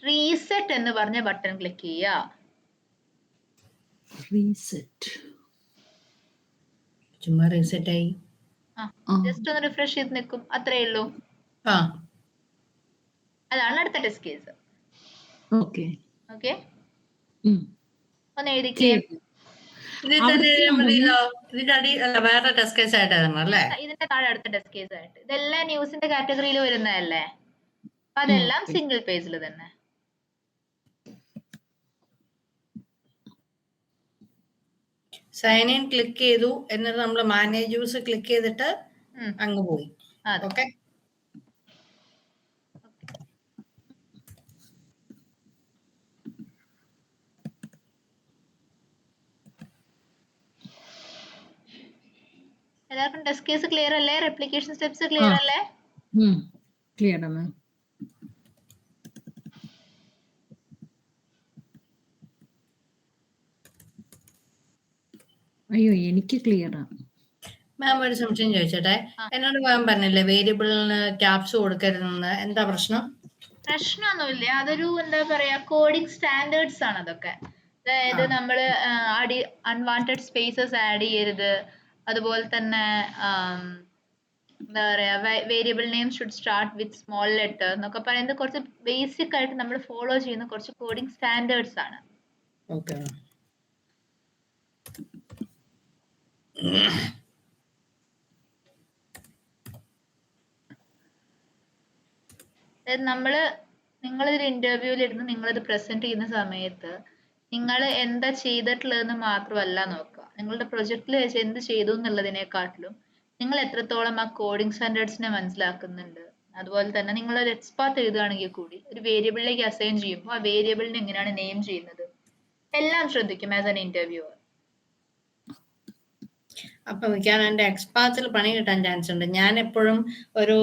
റീസെറ്റ് എന്ന് പറഞ്ഞ ബട്ടൺ ക്ലിക്ക് ചെയ്യുക. ചുമ്മാ റീസെറ്റ് ആയി. ജസ്റ്റ് ഒന്ന് റിഫ്രഷ് ചെയ്ത് നിൽക്കും, അത്രേ ഉള്ളൂ. അതാണ് അടുത്ത ടെസ്റ്റ് കേസ്. ഓക്കെ, ഒന്ന് എഴുതിക്കേ. വേറെ ടെസ്റ്റ് കേസ് ആയിട്ടാണല്ലേ? ഇതിന്റെ താഴെ അടുത്ത ടെസ്റ്റ് കേസ് ആയിട്ട്. ഇതെല്ലാം ന്യൂസിന്റെ കാറ്റഗറിയിൽ വരുന്നതല്ലേ, അപ്പൊ അതെല്ലാം സിംഗിൾ പേജിൽ തന്നെ. സൈൻ ഇൻ ക്ലിക്ക് ചെയ്തു, എന്നിട്ട് നമ്മൾ മാനേജ് യൂസ് ക്ലിക്ക് ചെയ്തിട്ട് അങ്ങ് പോയി. ഓക്കെ, എല്ലാവർക്കും ടെസ്റ്റ് കേസ് ക്ലിയർ അല്ലേ? റെപ്ലിക്കേഷൻ സ്റ്റെപ്സ് ക്ലിയർ അല്ലേ? ക്ലിയർ ആണ്. അയ്യോ, എനിക്ക് ക്ലിയർ ആണ്. മാം ഒരു സംശയം ചോദിച്ചോട്ടെ. എന്നോട് മാം പറഞ്ഞില്ലേ വേരിയബിളിന് ക്യാപ്സ് കൊടുക്കരുതെന്ന്, എന്താ പ്രശ്നം? പ്രശ്നമൊന്നുമില്ല, അതൊരു എന്താ പറയാ കോഡിംഗ് സ്റ്റാൻഡേർഡ്സ് ആണ് അതൊക്കെ. അതായത് നമ്മൾ അൺവാണ്ടഡ് സ്പേസസ് ആഡ് ചെയ്യരുത്. അതുപോലെ തന്നെ എന്താ പറയാ variable name should start with small letter എന്നൊക്കെ പറയുന്നത് കുറച്ച് ബേസിക് ആയിട്ട് നമ്മൾ ഫോളോ ചെയ്യുന്ന കുറച്ച് കോഡിംഗ് സ്റ്റാൻഡേർഡ്സ് ആണ്. ഓക്കെ, അതായത് നിങ്ങളിതൊരു ഇന്റർവ്യൂവിൽ ഇരുന്ന് നിങ്ങളിത് പ്രസന്റ് ചെയ്യുന്ന സമയത്ത് നിങ്ങൾ എന്താ ചെയ്തിട്ടുള്ളതെന്ന് മാത്രമല്ല നോക്കുക, നിങ്ങളുടെ പ്രൊജക്റ്റിൽ വെച്ച് എന്ത് ചെയ്തു എന്നുള്ളതിനെക്കാട്ടിലും നിങ്ങൾ എത്രത്തോളം ആ കോഡിംഗ് സ്റ്റാൻഡേർഡ്സിനെ മനസ്സിലാക്കുന്നുണ്ട്. അതുപോലെ തന്നെ നിങ്ങൾ ഒരു എക്സ്പാത്ത് എഴുതുകയാണെങ്കിൽ കൂടി ഒരു വേരിയബിളിലേക്ക് അസൈൻ ചെയ്യുമ്പോൾ ആ വേരിയബിളിനെ എങ്ങനെയാണ് നെയിം ചെയ്യുന്നത് എല്ലാം ശ്രദ്ധിക്കും ആസ് ആൻ ഇന്റർവ്യൂവർ. അപ്പൊ മിക്കവാറും എന്റെ എക്സ്പാർട്സിൽ പണി കിട്ടാൻ ചാൻസ് ഉണ്ട്. ഞാൻ എപ്പോഴും ഒരു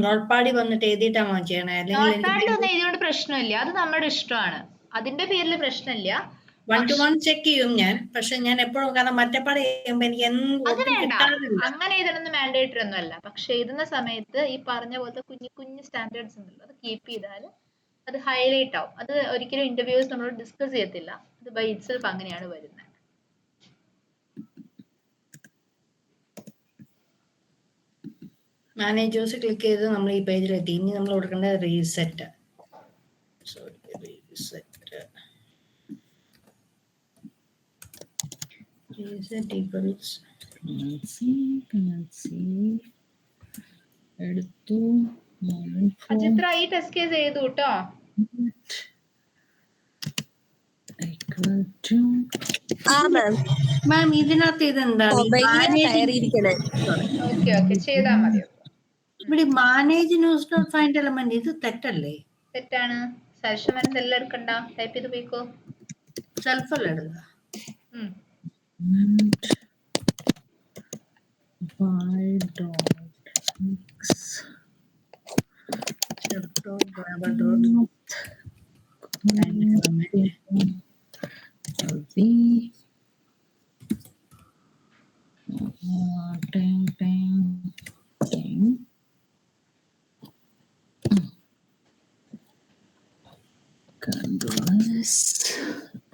നോട്ട്പാടി വന്നിട്ട് എഴുതിയിട്ടാണോ ചെയ്യണേ? അല്ലെങ്കിൽ നോട്ട് എനിക്ക് പാഡിൽ ഒന്നും എഴുതിയോണ്ട് പ്രശ്നമില്ല, അത് നമ്മുടെ ഇഷ്ടമാണ്, അതിന്റെ പേരിൽ പ്രശ്നമില്ല. 1 to 1 ചെക്ക് ചെയ്യും ഞാൻ. പക്ഷെ ഞാൻ എപ്പോഴും, കാരണം മറ്റേപ്പാട് ചെയ്യുമ്പോ എനിക്ക് അത് ഒട്ടും വേണ്ട, കിട്ടാറില്ല. അങ്ങനെ എഴുതണമെന്ന് മാൻഡേറ്ററി ഒന്നും അല്ല. പക്ഷെ എഴുതുന്ന സമയത്ത് ഈ പറഞ്ഞ പോലത്തെ കുഞ്ഞു കുഞ്ഞു സ്റ്റാൻഡേർഡ്സ് ഉണ്ടല്ലോ, അത് കീപ്പ് ചെയ്താൽ അത് ഹൈലൈറ്റ് ആവും. അത് ഒരിക്കലും ഇന്റർവ്യൂസ് നമ്മൾ ഡിസ്കസ് ചെയ്യത്തില്ല, അത് ബൈ ഇറ്റ്സെൽഫ് അങ്ങനെയാണ് വരുന്നത്. മാനേജേഴ്സ് ക്ലിക്ക് ചെയ്ത് നമ്മൾ ഈ പേജിലെത്തി. ഇനി നമ്മൾ കൊടുക്കേണ്ടത് റീസെറ്റ്. റീസെറ്റ് ഈക്വൽസ് എടുത്തു. അജിത്ര ഈ ടെസ്റ്റ് കേസ് ചെയ്തു കേട്ടോ. മാം ഇതിനകത്ത് ഇതെന്താണ് കയറിയിരിക്കണേ. ഓക്കെ ഓക്കെ, ചെയ്താൽ മതി. ഇവിടെ manage news dot find element, ഇത് തെറ്റല്ലേ? തെറ്റാണ്. സൽഷമൻ എല്ലാം എടുക്കണ്ട, ടൈപ്പ് ചെയ്ത് പോയിക്കോ. സെൽഫ് അല്ല എടുക്കുക.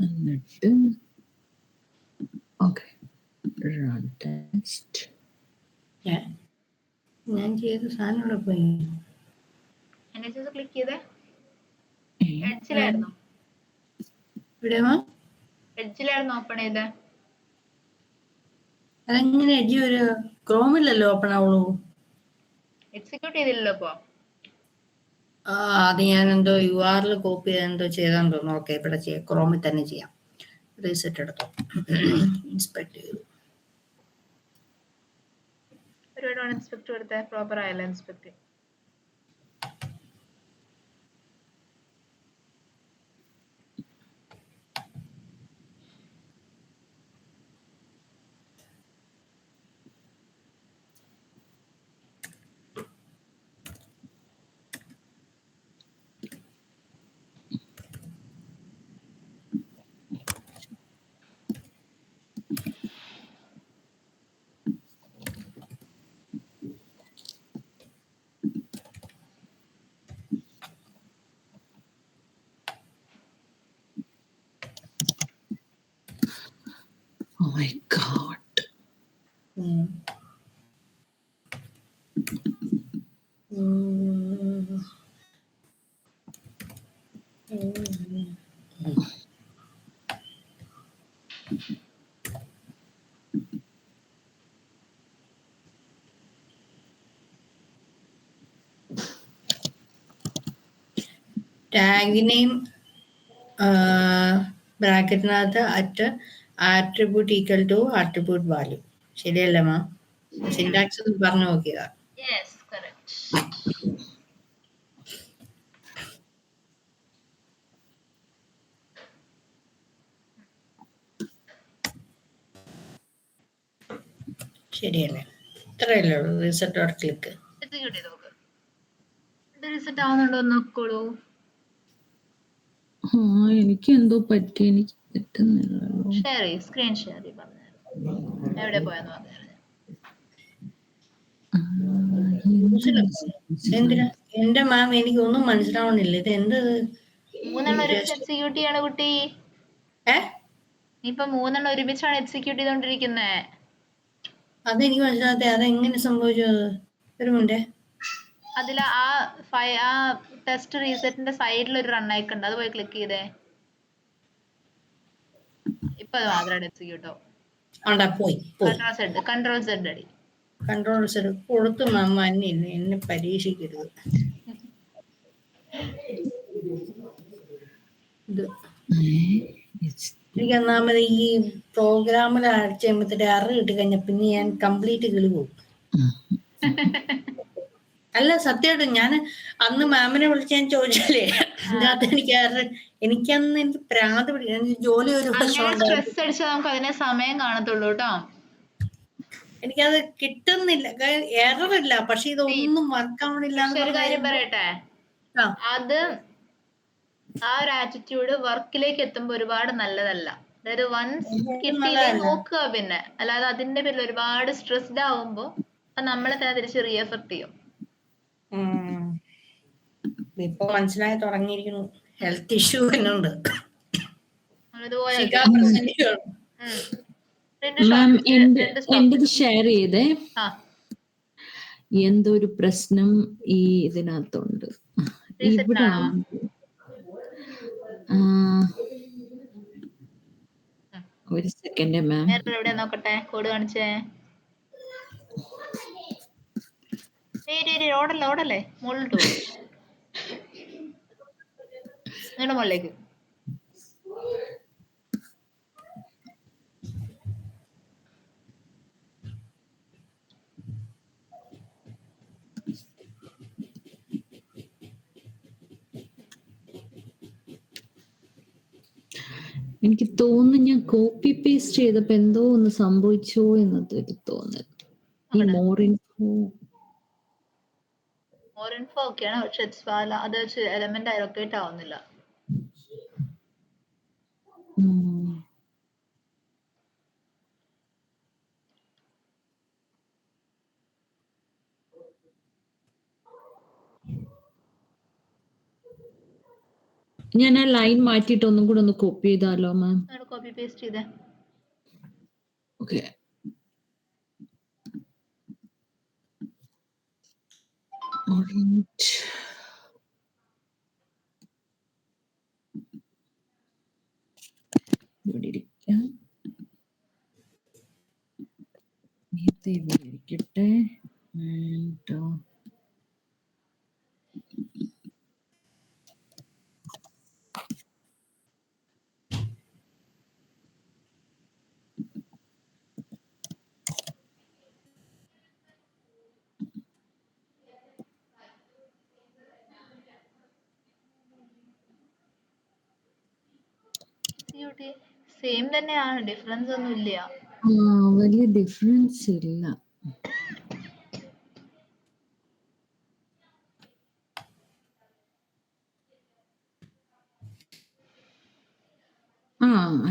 എന്നിട്ട് ഓക്കെ റൺ ടെസ്റ്റ്. ഞാൻ ചെയ്ത സാധനം ഇവിടെ പോയി. ക്ലിക്ക് ചെയ്തേ. എഡ്ജിലായിരുന്നോ? ഇവിടെയോ? എഡ്ജിലായിരുന്നു ഓപ്പൺ ചെയ്തേ. അതെങ്ങനെ എഡ്ജി ഒരു ക്രോമിലല്ലോ ഓപ്പൺ ആവുള്ളൂ. എക്സിക്യൂട്ട് ചെയ്തില്ലല്ലോ ഇപ്പൊ. അത് ഞാൻ എന്തോ URL കോപ്പി ചെയ്ത് എന്തോ ചെയ്താന്ന് തോന്നുന്നു. ഓക്കെ, ഇവിടെ ചെയ്യാം, ക്രോമിൽ തന്നെ ചെയ്യാം. റീസെറ്റ് എടുത്തു, ഇൻസ്പെക്ട് ചെയ്തു. ഒരുപാട് ഇൻസ്പെക്ട് എടുത്തേ, പ്രോപ്പർ ആയല്ലോ inspect. Oh my God. Tag name ബ്രാക്കറ്റിനകത്ത് at attribute equal to attribute value. ശരിയല്ലേ മാം? സിന്റാക്സ് പറഞ്ഞു നോക്കിയതാ. Yes, correct. ശരിയല്ലേ? ഇത്രയല്ലേ ഉള്ളൂ. Reset dot click. എക്സിക്യൂട്ട് ചെയ്ത് നോക്ക്. റിസെറ്റ് ആവുന്നുണ്ടോ എന്ന് നോക്കോളൂ. എനിക്ക് എന്തോ പറ്റി, എനിക്ക് പറ്റുന്നില്ലല്ലോ. ഷെയർ ചെയ്യ്, സ്ക്രീൻ ഷെയർ ചെയ്യ്. പറഞ്ഞു എവിടെ പോയെന്ന് പറഞ്ഞു. എന്തിനാ എന്റെ മാം? എനിക്ക് ഒന്നും മനസ്സിലാവണില്ല. ഇത് എന്ത്? 3 ഒരുമിച്ച് എക്സിക്യൂട്ട് ചെയ്യാണ് കുട്ടി. ഇപ്പൊ 3 ഒരുമിച്ചാണ് എക്സിക്യൂട്ട് ചെയ്തോണ്ടിരിക്കുന്നേ. അതെനിക്ക് മനസ്സിലാകത്തെ. അതെങ്ങനെ സംഭവിച്ചത്? ഒരു മിനിറ്റ്. അതിൽ ആ ടെസ്റ്റ് റീസെറ്റിന്റെ സൈഡിൽ ഒരു റൺ ഐക്കൺ ഉണ്ട്, അത് പോയി ക്ലിക്ക് ചെയ്തേ. ഇപ്പൊ അത് മാത്രമാണ് എക്സിക്യൂട്ട് ആവും. കൺട്രോൾ സെഡ് അടി. കൺട്രോൾ സെഡ് കൊടുത്തു മാം. എന്നെ പരീക്ഷിക്കരുത്. ഇത് എനിക്ക് ഒന്നാമത് ഈ പ്രോഗ്രാമിൽ അടിച്ച് കഴിയുമ്പത്തേക്ക് അറി കിട്ടി കഴിഞ്ഞ പിന്നെ ഞാൻ കംപ്ലീറ്റ് കിളി പോകും. അല്ല, സത്യമായിട്ടും ഞാൻ അന്ന് മാമിനെ വിളിച്ച് ഞാൻ ചോദിച്ചാലേ അതിനകത്ത് എനിക്കന്ന് എനിക്ക് പ്രാന്ത് പിടിക്കും. ജോലി ഒരു സ്ട്രെസ് അടിച്ചാൽ നമുക്ക് അതിനെ സമയം കാണത്തുള്ളൂ കേട്ടോ. എനിക്കത് കിട്ടുന്നില്ല, എററില്ല, പക്ഷെ ഇതൊന്നും വർക്ക് ആവണില്ല പക്ഷെ ഒരു കാര്യം പറയട്ടെ, ആ. അത് ആ ഒരു ആറ്റിറ്റ്യൂഡ് വർക്കിലേക്ക് എത്തുമ്പോ ഒരുപാട് നല്ലതല്ല. അതായത് വൺസ് കിട്ടിയില്ലേ നോക്കുക, പിന്നെ അല്ലാതെ അതിന്റെ പേരിൽ ഒരുപാട് സ്ട്രെസ്ഡ് ആവുമ്പോ അത് നമ്മളെ തന്നെ തിരിച്ച് റീഎഫക്ട് ചെയ്യും. ഇപ്പൊ മനസ്സിലായി തുടങ്ങിയിരിക്കുന്നു, ഹെൽത്ത് ഇഷ്യൂ തന്നെയുണ്ട്. ഇതുപോലെ മാം എന്റേത് ഷെയർ ചെയ്തേ. ആ എന്തോ ഒരു പ്രശ്നം ഈ ഇതിനകത്തുണ്ട്. Reset ഇവിടെ ആണോ? ഒരു സെക്കൻഡ് മാം. എവിടെ നോക്കട്ടെ, കോഡ് കാണിച്ചേ. ഓടല്ലേ മുകളിലോട്ട് പോകും, നിങ്ങളുടെ മുകളിലേക്ക്. എനിക്ക് തോന്നുന്നു ഞാൻ കോപ്പി പേസ്റ്റ് ചെയ്തപ്പോ എന്തോ ഒന്ന് സംഭവിച്ചോ എന്നൊരു തോന്നൽ. ഈ മോർ ഇൻഫോ ഒക്കെയാണ്, പക്ഷെ അത് എലമെന്റ് ലൊക്കേറ്റ് ആവുന്നില്ല. ഞാൻ ആ ലൈൻ മാറ്റിയിട്ട് ഒന്നും കൂടെ ഒന്ന് കോപ്പി ചെയ്താലോ മാം? കോപ്പി പേസ്റ്റ് ചെയ്തേ. ഓക്കെ. ഇവിടെ ഇരിക്കാം, നേരത്തെ ഇവിടെ ഇരിക്കട്ടെ. സെയിം തന്നെയാണ്, ഡിഫറൻസ് ഒന്നും ഇല്ല. വലിയ ഡിഫറൻസ് ഇല്ല.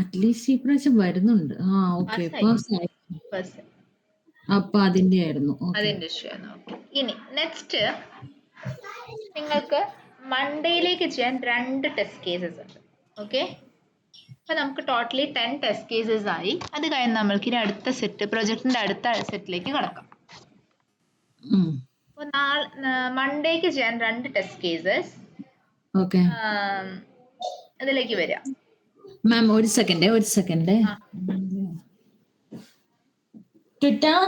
അറ്റ്ലീസ്റ്റ് ഈ പ്രാവശ്യം വരുന്നുണ്ട്. ഓക്കെ, അപ്പൊ അതിന്റെ ആയിരുന്നു. അതിന്റെ ഇഷ്യൂ ആണ്. ഇനി നെക്സ്റ്റ് നിങ്ങൾക്ക് മൺഡേയിലേക്ക് ചെയ്യാൻ 2 ടെസ്റ്റ് കേസസ് ഉണ്ട്. ഓക്കെ, അപ്പൊ നമുക്ക് ടോട്ടലി 10 ടെസ്റ്റ് കേസസ് ആയി. അത് കഴിഞ്ഞ് നമ്മൾക്ക് ഇനി അടുത്ത സെറ്റ്, പ്രൊജക്ടിന്റെ അടുത്ത സെറ്റിലേക്ക് കടക്കാം. അപ്പൊ മൺഡേക്ക് ചെയ്യാൻ 2 ടെസ്റ്റ് കേസസ് ഇതിലേക്ക് വരിക. മാം ഒരു second. Twitter?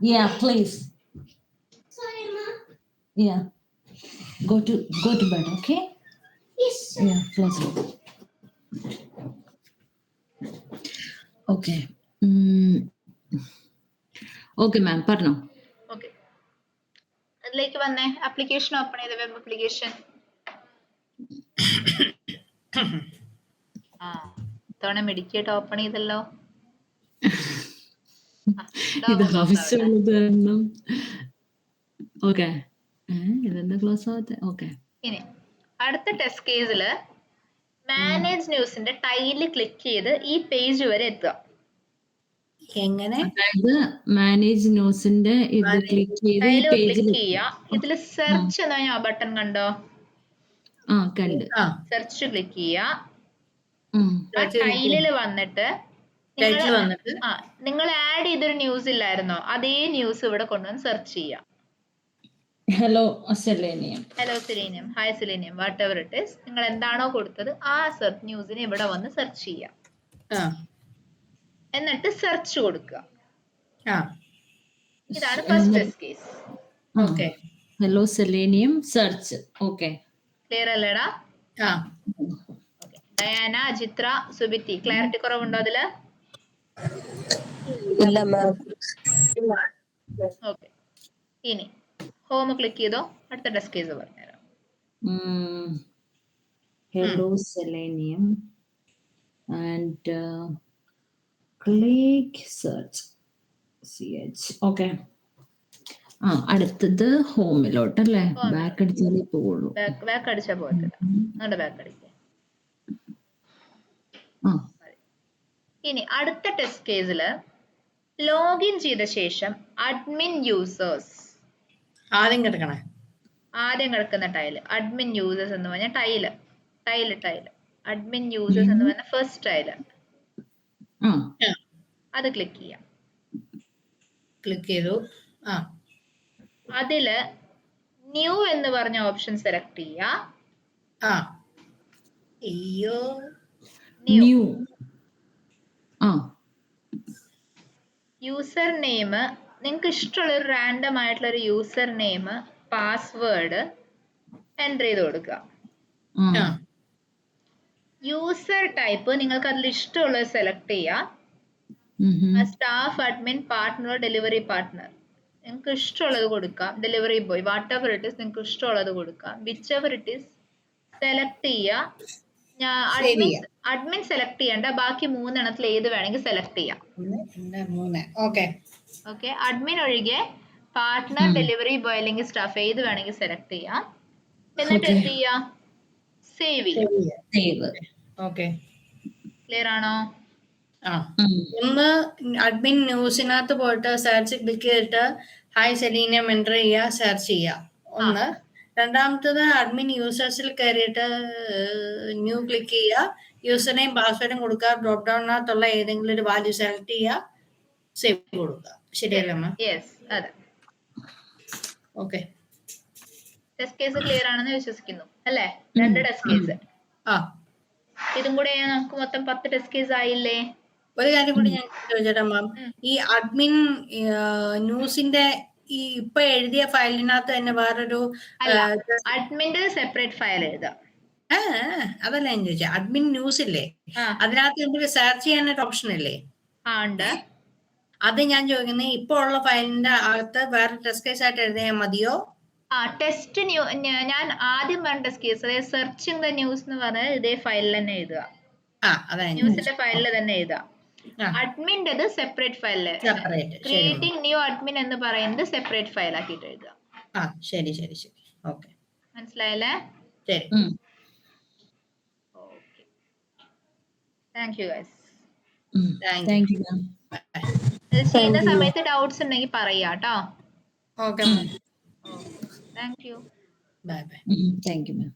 Yeah, please. Sorry, Mom. Yeah. Go to bed, okay? Yes. Yeah, close it. Okay. Okay, ma'am. പറഞ്ഞോ. Okay. അതിലേക്ക് വന്നേ. ആപ്ലിക്കേഷൻ ഓപ്പൺ ചെയ്ത വെബ് ആപ്ലിക്കേഷൻ. തവണ മെഡിക്കേറ്റ് ഓപ്പൺ ചെയ്തല്ലോ. ഇത് ആവശ്യമുള്ളത് കാരണം. ഓക്കെ, ഇതെന്താ ക്ലോസ് ആവാത്തെ? ഓക്കെ, ഇനി അടുത്ത ടെസ്റ്റ് കേസില് മാനേജ് ന്യൂസിന്റെ ടൈല് ക്ലിക്ക് ചെയ്ത് ഈ പേജ് വരെ എത്തുക. എങ്ങനെ? അതായത് മാനേജ് ന്യൂസിന്റെ ഇത് ക്ലിക്ക് ചെയ്ത് ഈ പേജിൽ ഇതിൽ സെർച്ച് എന്ന ബട്ടൺ കണ്ടോ? കണ്ട്. സെർച്ച് ക്ലിക്ക് ചെയ്യുക. ടൈലില് വന്നിട്ട് നിങ്ങൾ ആഡ് ചെയ്തൊരു ന്യൂസ് ഇല്ലായിരുന്നോ, അതേ ന്യൂസ് ഇവിടെ കൊണ്ടുവന്ന് സെർച്ച് ചെയ്യാം. Hello selenium, hi selenium, what ever it is, നിങ്ങൾ എന്താണോ കൊടുത്തത് ആ ന്യൂസിനെ ഇവിടെ വന്ന് സെർച്ച് ചെയ്യാം. എന്നിട്ട് സെർച്ച് കൊടുക്കുക. ഇതാണ് first test case. Okay, hello selenium search. Okay, clear അല്ലേടാ? ഡയാന, ചിത്ര, സുബിത്തി, ക്ലാരിറ്റി കുറവുണ്ടോ അതില്? ഓക്കെ, ഇനി ഹോം ക്ലിക്ക് ചെയ്തോ. അടുത്ത ടെസ്റ്റ് കേസ് പറഞ്ഞുതരാം. Hello selenium and click search CH. Okay. അടുത്തത് ഹോമിലോട്ടല്ലേ? Home ബാക്ക് അടിച്ചാലേ പോവുള്ളൂ. ബാക്ക് അടിച്ചാൽ പോകത്തില്ല. നിങ്ങളുടെ ബാക്ക് അടിക്കുക. ആ ഇനി അടുത്ത ടെസ്റ്റ് കേസിൽ ലോഗിൻ ചെയ്ത ശേഷം അഡ്മിൻ യൂസേഴ്സ് ആദ്യം കിടക്കണേ. ആദ്യം കിടക്കുന്ന ടൈല് അഡ്മിൻ യൂസേഴ്സ് എന്ന് പറഞ്ഞാൽ ടൈല് അഡ്മിൻ യൂസേഴ്സ് എന്ന് പറഞ്ഞ ഫസ്റ്റ് ടൈല് ആ അത് ക്ലിക്ക് ചെയ്യാം. ക്ലിക്ക് ചെയ്തു. അതില് ന്യൂ എന്ന് പറഞ്ഞ ഓപ്ഷൻ സെലക്ട് ചെയ്യാ. അയ്യോ, ന്യൂ. ആ യൂസർ നെയിം നിങ്ങൾക്ക് ഇഷ്ടമുള്ള ഒരു റാൻഡം ആയിട്ടുള്ള ഒരു യൂസർ നെയിം പാസ്വേഡ് എൻ്റർ ചെയ്ത് കൊടുക്കുക. യൂസർ ടൈപ്പ് നിങ്ങൾക്ക് അതിൽ ഇഷ്ടമുള്ളത് സെലക്ട് ചെയ്യാം. Staff, admin, partner, delivery partner നിങ്ങൾക്ക് ഇഷ്ടമുള്ളത് കൊടുക്കാം. Delivery boy, what ever it is നിങ്ങൾക്ക് ഇഷ്ടമുള്ളത് കൊടുക്കാം. Which ever it is select ചെയ്യുക. അഡ്മിൻ സെലക്ട് ചെയ്യേണ്ട, ബാക്കി 3 എണ്ണത്തിൽ ഏത് വേണമെങ്കിൽ സെലക്ട് ചെയ്യാം. ഓക്കെ, അഡ്മിൻ ഒഴികെ പാർട്ട്ണർ, ഡെലിവറി ബോയ് അല്ലെങ്കിൽ സ്റ്റാഫ് ഏത് വേണമെങ്കിൽ സെലക്ട് ചെയ്യാം. എന്നിട്ട് എന്ത് ചെയ്യാം? സേവ് ചെയ്യാം. ക്ലിയർ ആണോ? ഒന്ന് അഡ്മിൻ ന്യൂസിനകത്ത് പോയിട്ട് സെർച്ച് ക്ലിക്ക് ചെയ്തിട്ട് ഹായ് സെലീന എൻ്റർ ചെയ്യുക, സെർച്ച് ചെയ്യുക. ഒന്ന്. രണ്ടാമത്തത് അഡ്മിൻ യൂസേഴ്സിൽ കയറിയിട്ട് ന്യൂ ക്ലിക്ക് ചെയ്യുക, യൂസർ നെയിം പാസ്വേഡും കൊടുക്കുക, ഡ്രോപ്പ് ഡൗണിനകത്തുള്ള ഏതെങ്കിലും ഒരു വാല്യൂ സെലക്ട് ചെയ്യുക, സേവ് കൊടുക്കുക. ശരിയല്ലേ അമ്മ? യെസ്, അതെ. ഓക്കെ, ടെസ്റ്റ് കേസ് ക്ലിയർ ആണെന്ന് വിശ്വസിക്കുന്നു അല്ലേ? 2 ടെസ്റ്റ് കേസ്. ഇതും കൂടെ നമുക്ക് മൊത്തം 10 ടെസ്റ്റ് കേസ് ആയില്ലേ? ഒരു കാര്യം കൂടി ഞാൻ ചോദിച്ചോട്ടെ മാം, ഈ അഡ്മിൻ ന്യൂസിന്റെ ഈ ഇപ്പൊ എഴുതിയ ഫയലിനകത്ത് തന്നെ വേറൊരു അഡ്മിന്റെ സെപ്പറേറ്റ് ഫയൽ എഴുതാം. അതല്ല ഞാൻ ചോദിച്ചത്, അഡ്മിൻ ന്യൂസ് ഇല്ലേ, അതിനകത്ത് എന്തെങ്കിലും സെർച്ച് ചെയ്യാനൊരു ഓപ്ഷൻ ഇല്ലേ? ഉണ്ട്. അത് ഞാൻ ചോദിക്കുന്നത്, ഇപ്പൊ ഉള്ള ഫയലിന്റെ അകത്ത് വേറെ ടെസ്റ്റ് കേസ് ആയിട്ട് എഴുതിയാൽ മതിയോ? ടെസ്റ്റ് ഞാൻ ആദ്യം പറഞ്ഞ ടെസ്റ്റ് കേസ്, അതായത് സെർച്ചിങ് ദ ന്യൂസ് എന്ന് പറഞ്ഞാൽ ഇതേ ഫയലിൽ തന്നെ എഴുതുക. ന്യൂസിന്റെ ഫയലിൽ തന്നെ എഴുതാം. അഡ്മിൻ്റെത് സെപ്പറേറ്റ് ഫയലില്, ക്രിയേറ്റിംഗ് ന്യൂ അഡ്മിൻ എന്ന് പറയുന്നത് സെപ്പറേറ്റ് ഫയൽ ആക്കിയിട്ട് എഴുതുക. ശരി ശരി ശരി, ഓക്കെ, മനസ്സിലായല്ലേ? ശരി. Okay, thank you guys. Thank you ma'am. ഇത് ചെയ്യുന്ന സമയത്ത് ഡൗട്ട്സ് ഉണ്ടെങ്കിൽ പറയാ കേട്ടോ. Okay, thank you. Bye bye. Thank you ma'am.